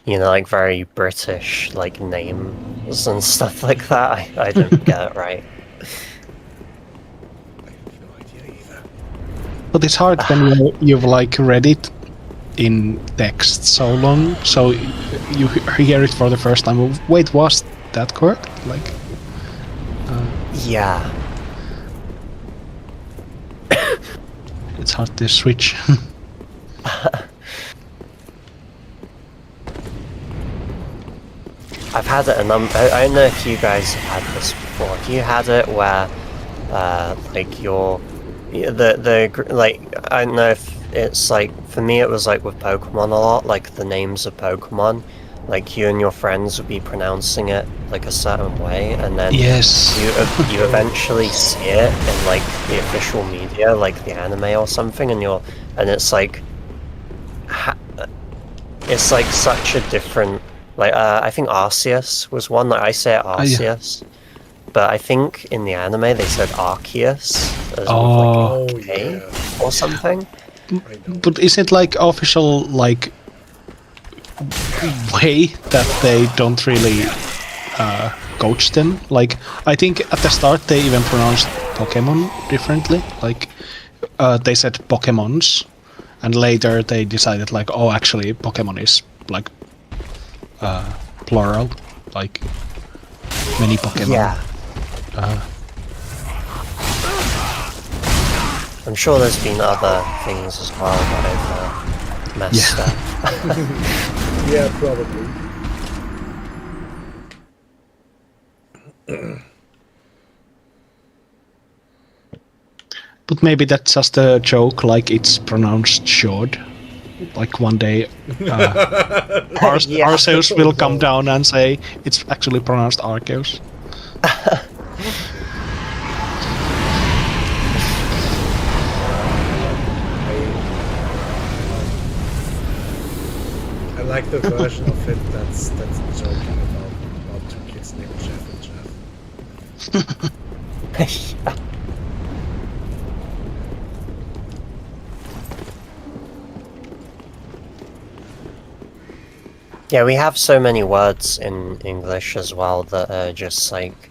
like very British like names and stuff like that. I don't get it right. I have no idea either. but it's hard when you've like read it in text so long, so you hear it for the first time. Wait, was that correct? Like, Yeah. it's hard to switch. I've had it a number. I don't know if you guys have had this before. Have you had it where, like like I don't know if it's like for me it was like with Pokemon a lot. Like the names of Pokemon, like you and your friends would be pronouncing it like a certain way, and then Yes. you eventually see it in like the official media, like the anime or something, and it's like it's like such a different, like I think Arceus was one, like I say it Arceus, but I think in the anime they said Arceus as Oh. with like a K yeah. or something. I know. But is it like official like way that they don't really coach them? Like I think at the start they even pronounced Pokemon differently. Like they said Pokemons, and later they decided like, oh, actually Pokemon is like plural, like many Pokemon. Yeah. I'm sure there's been other things as well that I've messed up. Yeah, probably. But maybe that's just a joke, like it's pronounced Shord. Like one day, Yeah. Arceus will come down and say it's actually pronounced Arceus. I like the version of it that's joking about two kids named Jeff and Jeff. Yeah. Yeah, we have so many words in English as well that are just like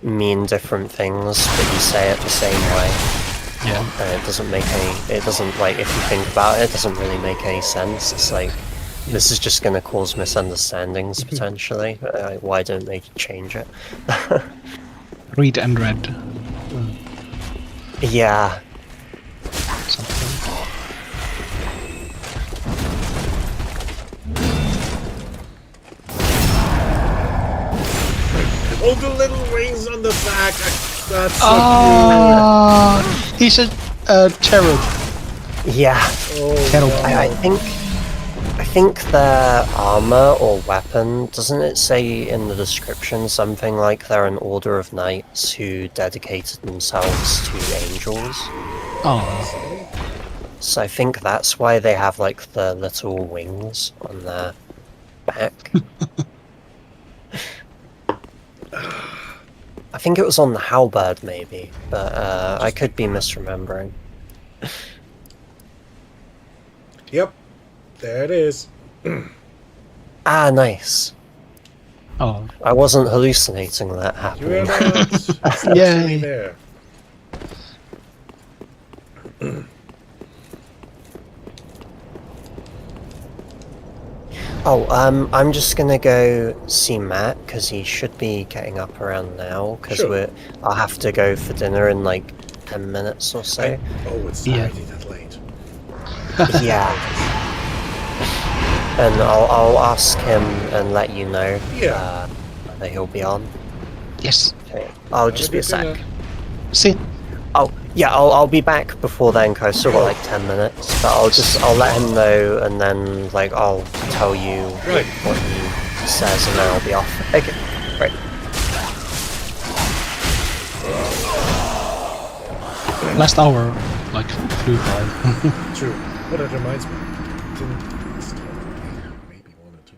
mean different things, but you say it the same way. Yeah. And it doesn't make any, it doesn't, like, if you think about it, it doesn't really make any sense. It's like, this is just going to cause misunderstandings, potentially. Why don't they change it? Read and read. Yeah. Something. Oh, the little rings on the back! That's so Ah, he's a cherub. Yeah. cute! Oh, Cherub. no. I think their armor or weapon, doesn't it say in the description something like they're an order of knights who dedicated themselves to angels? Oh, So I think that's why they have like the little wings on their back. I think it was on the halberd maybe, but I could be misremembering. Yep, there it is. Ah, nice. oh, I wasn't hallucinating that You are happening. not. It's actually Yay. there. Oh, I'm just gonna go see Matt because he should be getting up around now. Because Sure. I'll have to go for dinner in like 10 minutes or so. Oh, it's Yeah. already that late. Yeah. And I'll ask him and let you know. Yeah. That he'll be on. yes. Okay. I'll Have just a be a good sec. dinner. See. Oh, yeah, I'll be back before then, cause I've still got like 10 minutes. But I'll let him know, and then like I'll tell you Right. what he says, and then I'll be off. Okay, right. Last hour, like, flew by. True. But that reminds me. Didn't start maybe want to do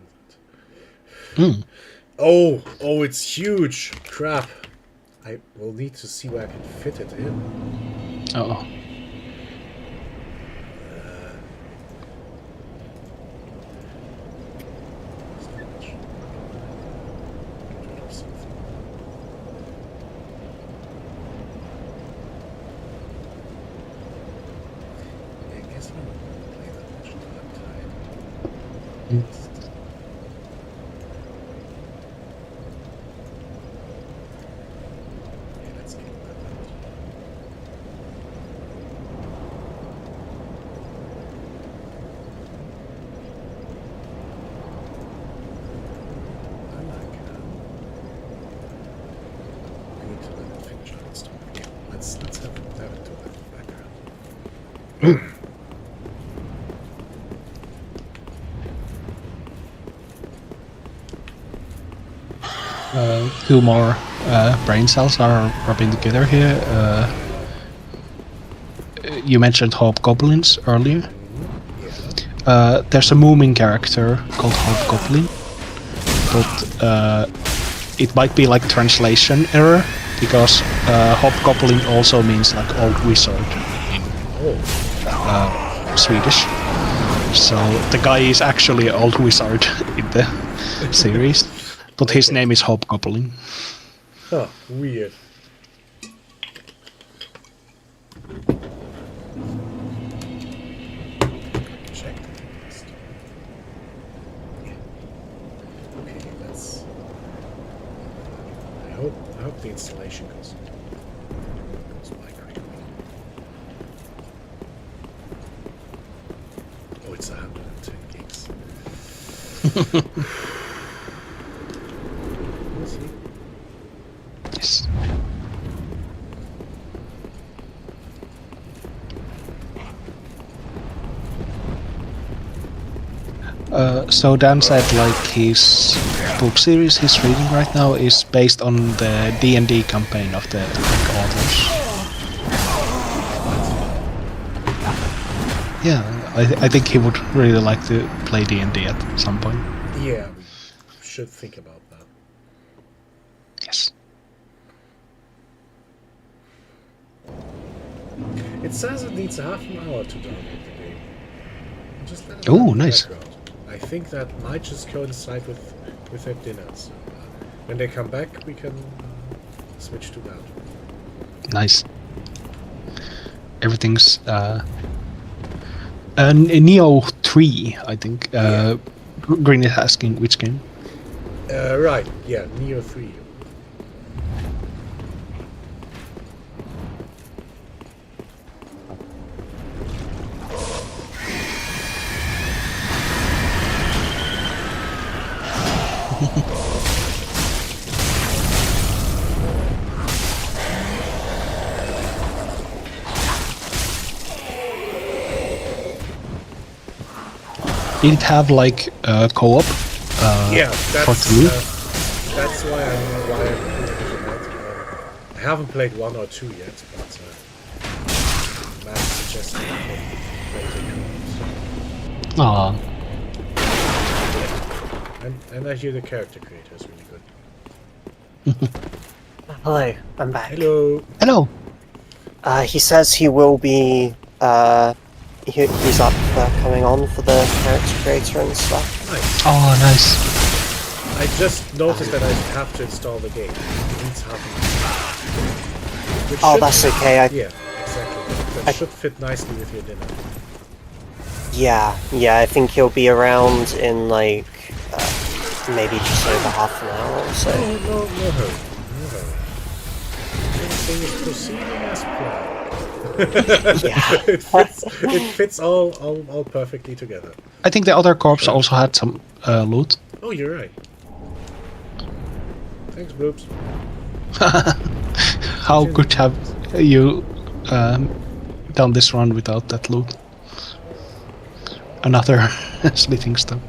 that. Hmm. Oh, it's huge. Crap. I will need to see where I can fit it in. Oh. I guess I'm not going to play that much time. Mm. Okay, let's get that out. I like it. I need to let it finish on its own. Okay, let's have it do that in the background. two more brain cells are rubbing together here. You mentioned hobgoblins earlier. There's a Moomin character called Hobgoblin, but it might be like translation error because Hobgoblin also means like old wizard in Swedish. So the guy is actually an old wizard in the series, but his name is Hobgoblin. Huh, weird. Check the list. Yeah. Okay, let's. I hope the installation goes by quickly. Oh, it's 110 gigs. We'll see. Yes. So Dan said like his book series he's reading right now is based on the D&D campaign of the authors. Yeah, I think he would really like to play D&D at some point. Yeah, we should think about that. Yes. It says it needs half an hour to download the game. Just let it Oh, run in the nice. background. I think that might just coincide with their dinner. So when they come back, we can switch to that. Nice. Everything's Neo 3, I think. Green is asking which game. Right, yeah, Neo 3. Did it have like co-op? Yeah, for two? that's why I'm including it. I haven't played 1 or 2 yet, but Matt suggested I could play the Aw, and I hear the character creator is really good. Hello, I'm back. Hello. hello. He says he will be. He's up for coming on for the character creator and stuff. Nice. Oh, nice. I just noticed that I have to install the game. It needs half an hour. Which Oh, should- that's okay. Yeah, exactly. That should fit nicely with your dinner. Yeah. I think he'll be around in like maybe just over half an hour or so. No hurry. No hurry. Everything is proceeding as planned. Yeah. it fits all perfectly together. I think the other corps also had some loot. Oh, you're right. Thanks, Bloops. How could have you done this run without that loot? Another slitting stone.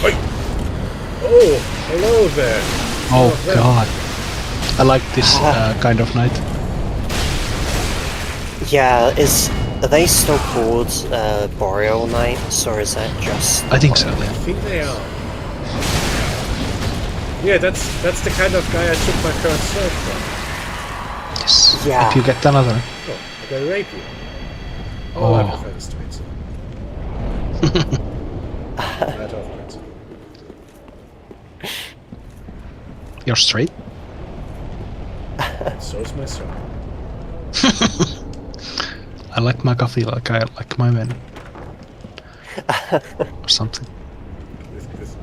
Oi. Oh, hello there. Oh there. god. I like this kind of night. Yeah, are they still called Boreal Knights, or is that just? I think so, I yeah. think they are. Yeah, that's the kind of guy I took my current sword from. Yes. Yeah. If you get another. Oh, I gotta rape you. Oh. I prefer this to it. Right off principle. You're straight? So is my sword. I like my coffee like I like my men. Or something.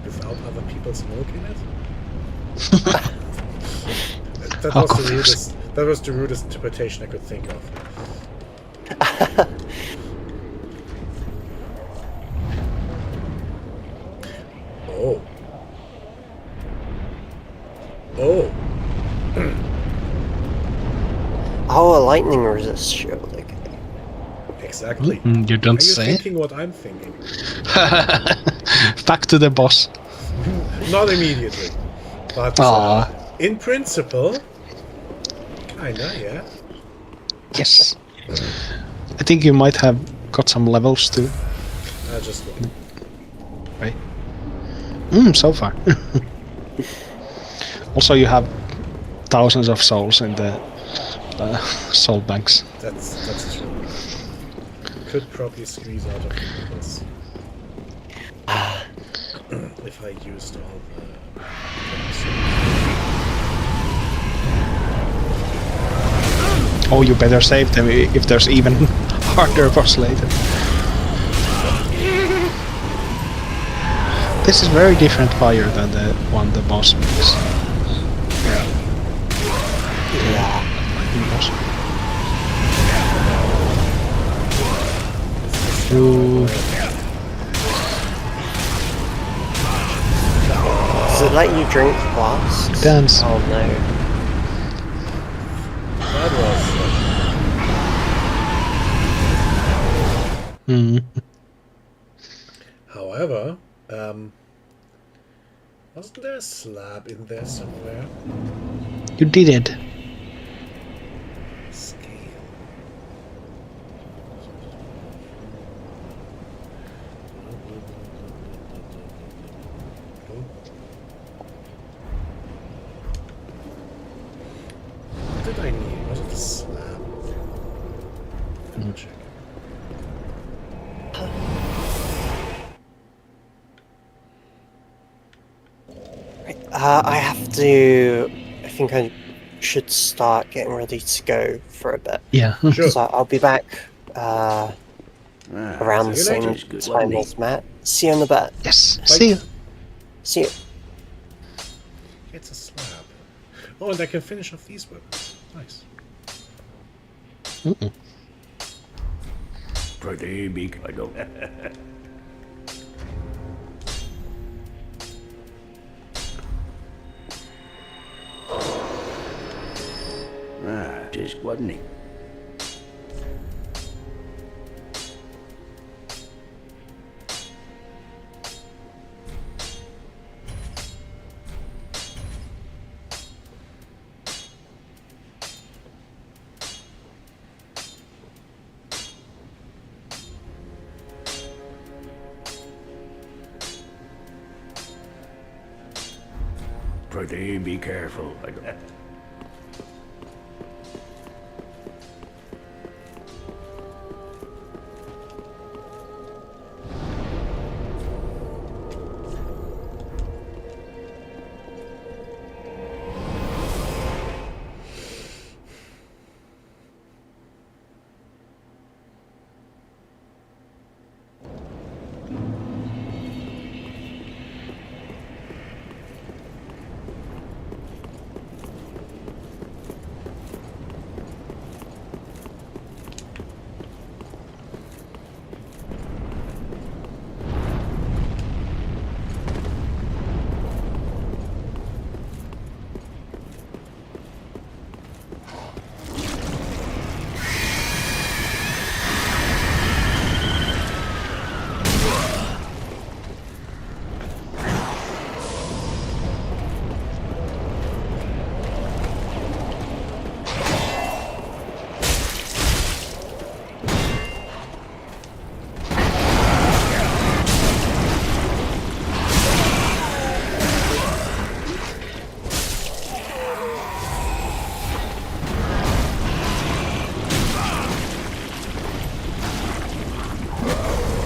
Without other people's milk in it? How confused. That was the rudest interpretation I could think of. Oh. Oh. Oh, a lightning resist shield. Okay. Exactly. You don't Are you say? thinking what I'm thinking? Back to the boss. Not immediately. But Aw. in principle, kinda, yeah. Yes. I think you might have got some levels too, Just one. right? So far. Also, you have thousands of souls in the soul banks. That's true. Could probably squeeze out of the levels. If I used all the... Oh, you better save them if there's even harder boss later. This is very different fire than the one the boss makes. Yeah. Boss. Ooh. Does it let you drink flasks? Dance. Oh no. That was... However, wasn't there a slab in there somewhere? You did it. Scale. What did I need? Was it the slab? Double check. I have to... I think I should start getting ready to go for a bit. Yeah. Sure. So I'll be back Ah, around the see you same later. Good, time wasn't he? as Matt. See you in a bit. Yes. See you. See you. It's a slab. Oh, and I can finish off these weapons. Nice. Pretty big, I go. Just wasn't he? Pretty be careful, I go.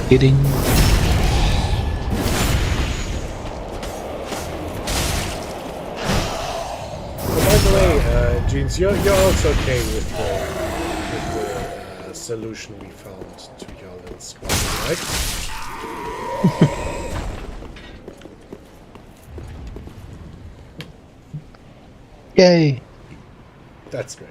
Kidding. Oh, by the way, Jeans, you're also okay with the solution we found to your little squad, right? Yay. That's great.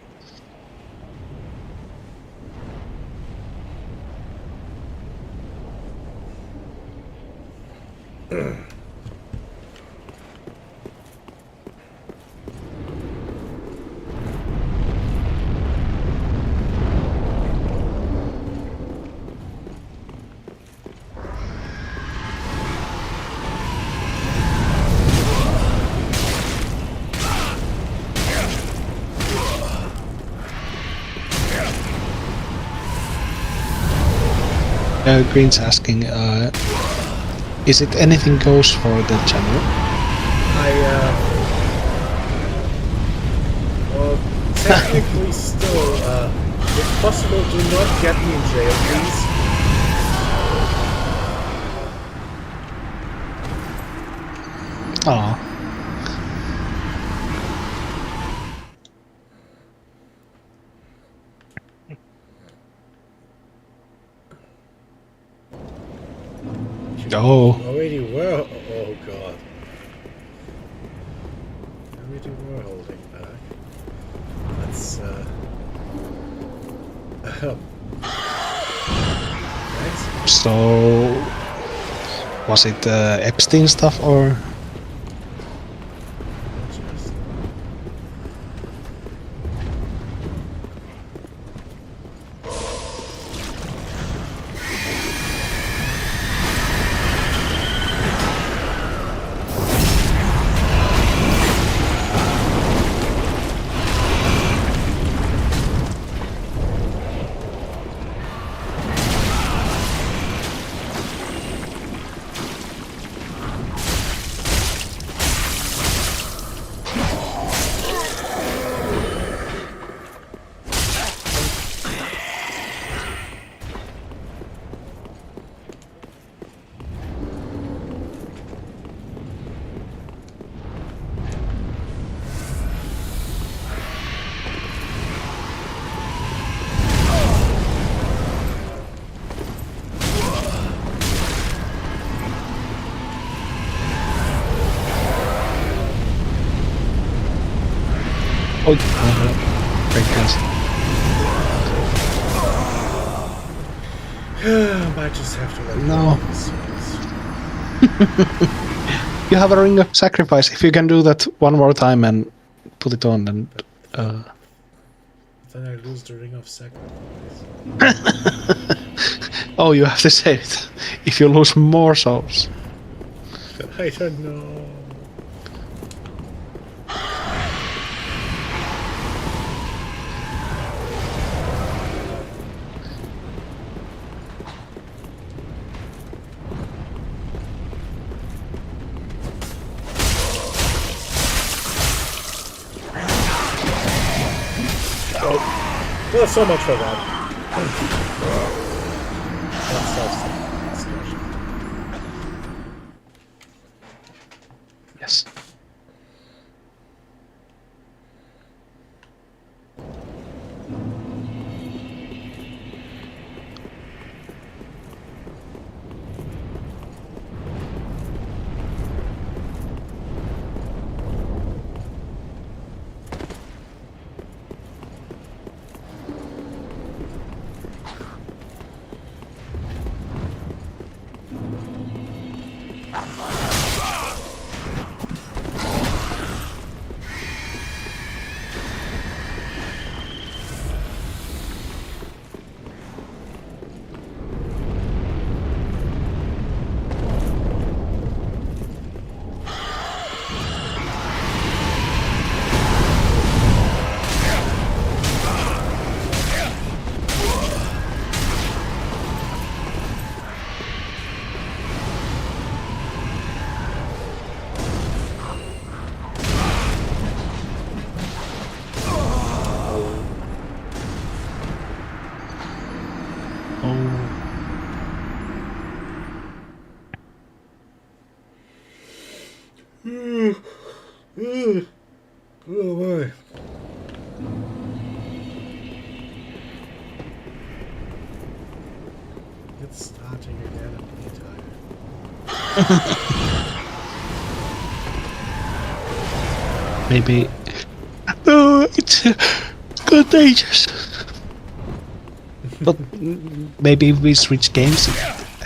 Green's asking, is it anything goes for the channel? Well, technically still, if possible, do not get me in jail, please. Oh. Oh. Already were. Oh god. Already were holding back. Let's. Nice. So, was it Epstein stuff or? Just- Oh, great guys. Might just have to let No. go of this. You have a ring of sacrifice. If you can do that one more time and put it on, then Then I lose the ring of sacrifice. oh, you have to say it. If you lose more souls. I don't know. Well, so much for that. That solves the discussion. Yes. Oh boy. It's starting again at me time. Maybe. Oh, it's contagious. But maybe if we switch games, it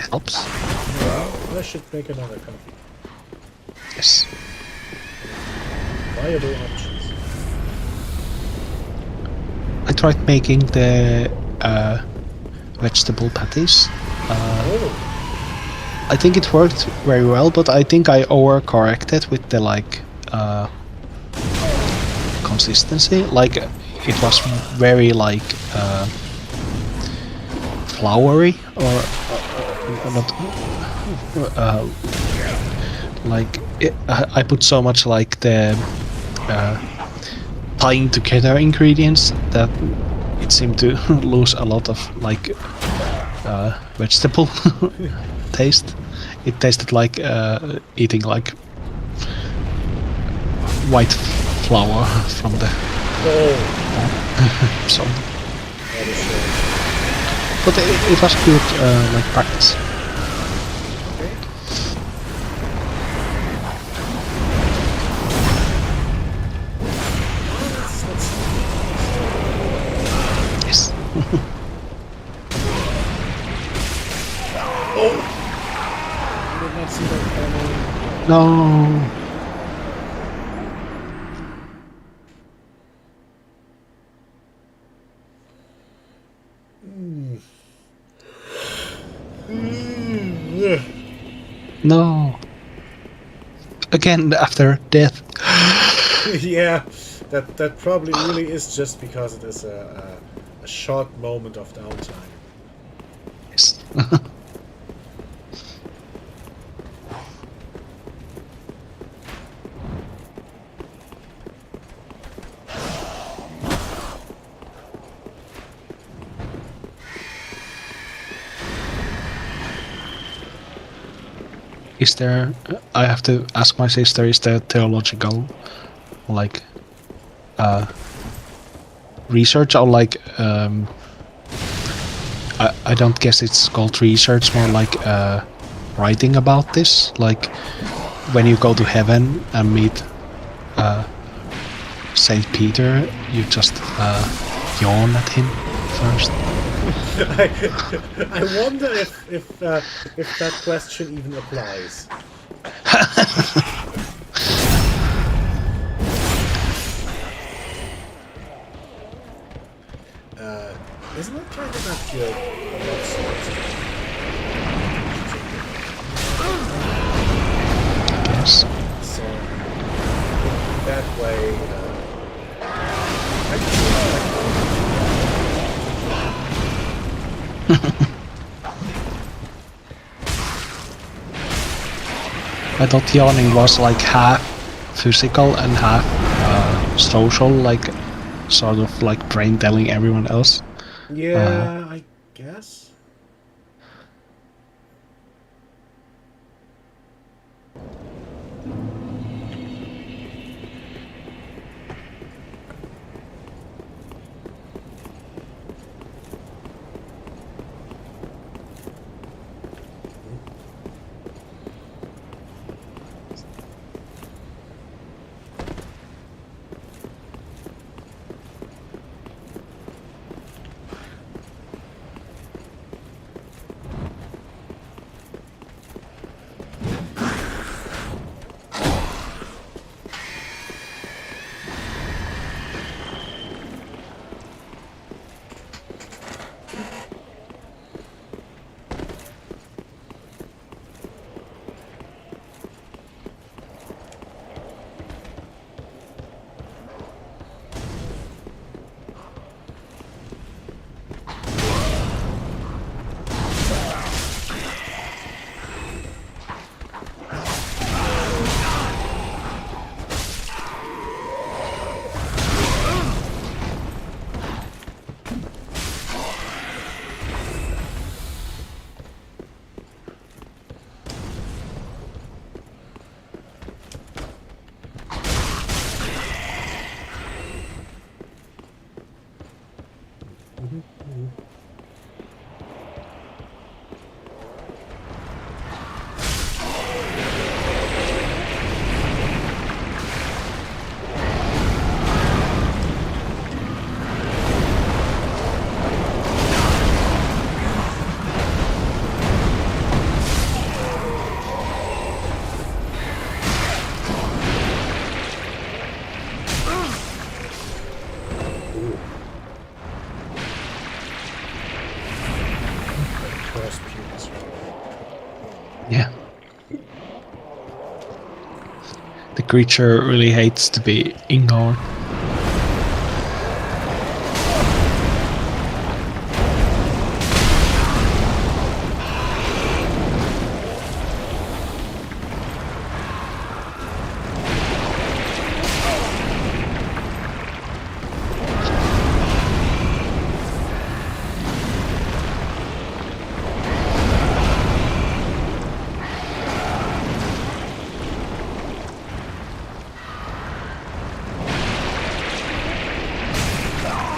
helps. I should make another coffee. Yes. Viable options. I tried making the vegetable patties. Oh, I think it worked very well, but I think I overcorrected with the consistency. Like it was very floury, or not like I put so much like the tying together ingredients that it seemed to lose a lot of like vegetable taste. It tasted like eating like white flour from the Oh, so. that is shame. But it was good like practice. Okay. Yes. I did not see that coming. No. No. Again after death. Yeah, that probably really is just because it is a short moment of downtime. Yes. Is there? I have to ask my sister. Is there theological, like, research or like? I don't guess it's called research. More like writing about this. Like when you go to heaven and meet Saint Peter, you just yawn at him first. I wonder if that question even applies. Isn't it kind of not good? Yes. So that way, I thought yawning was like half physical and half social, like sort of like brain telling everyone else. yeah, I guess. Yeah. The creature really hates to be ignored.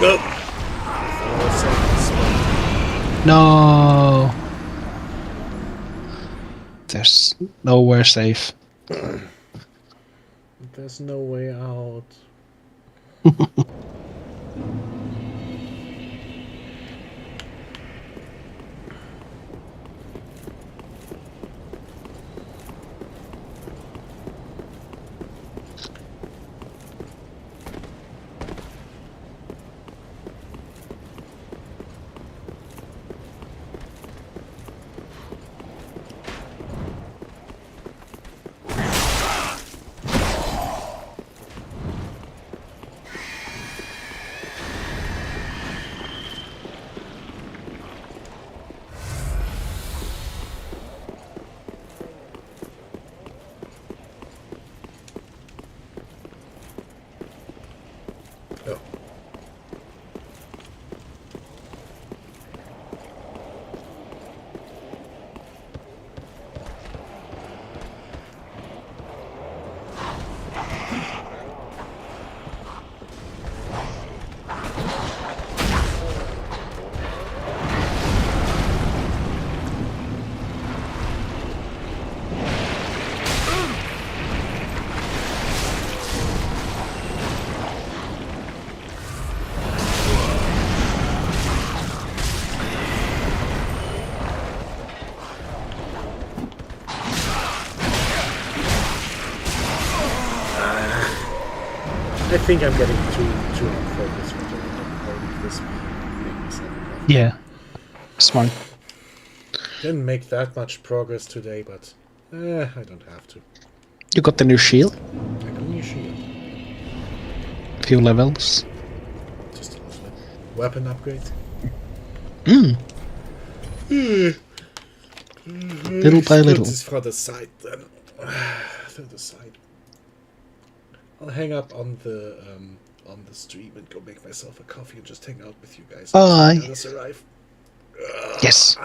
Oh. Oh, so- No. There's nowhere safe. There's no way out. Oh. I think I'm getting too focused with it. I'll leave this behind. Make myself a coffee. Yeah. Smart. Didn't make that much progress today, but I don't have to. You got the new shield? I got a new shield. Few levels. Just a little bit. Weapon upgrade. Little by little. This is for the side then. For the side. I'll hang up on the stream and go make myself a coffee and just hang out with you guys. Bye. Let us arrive. Yes.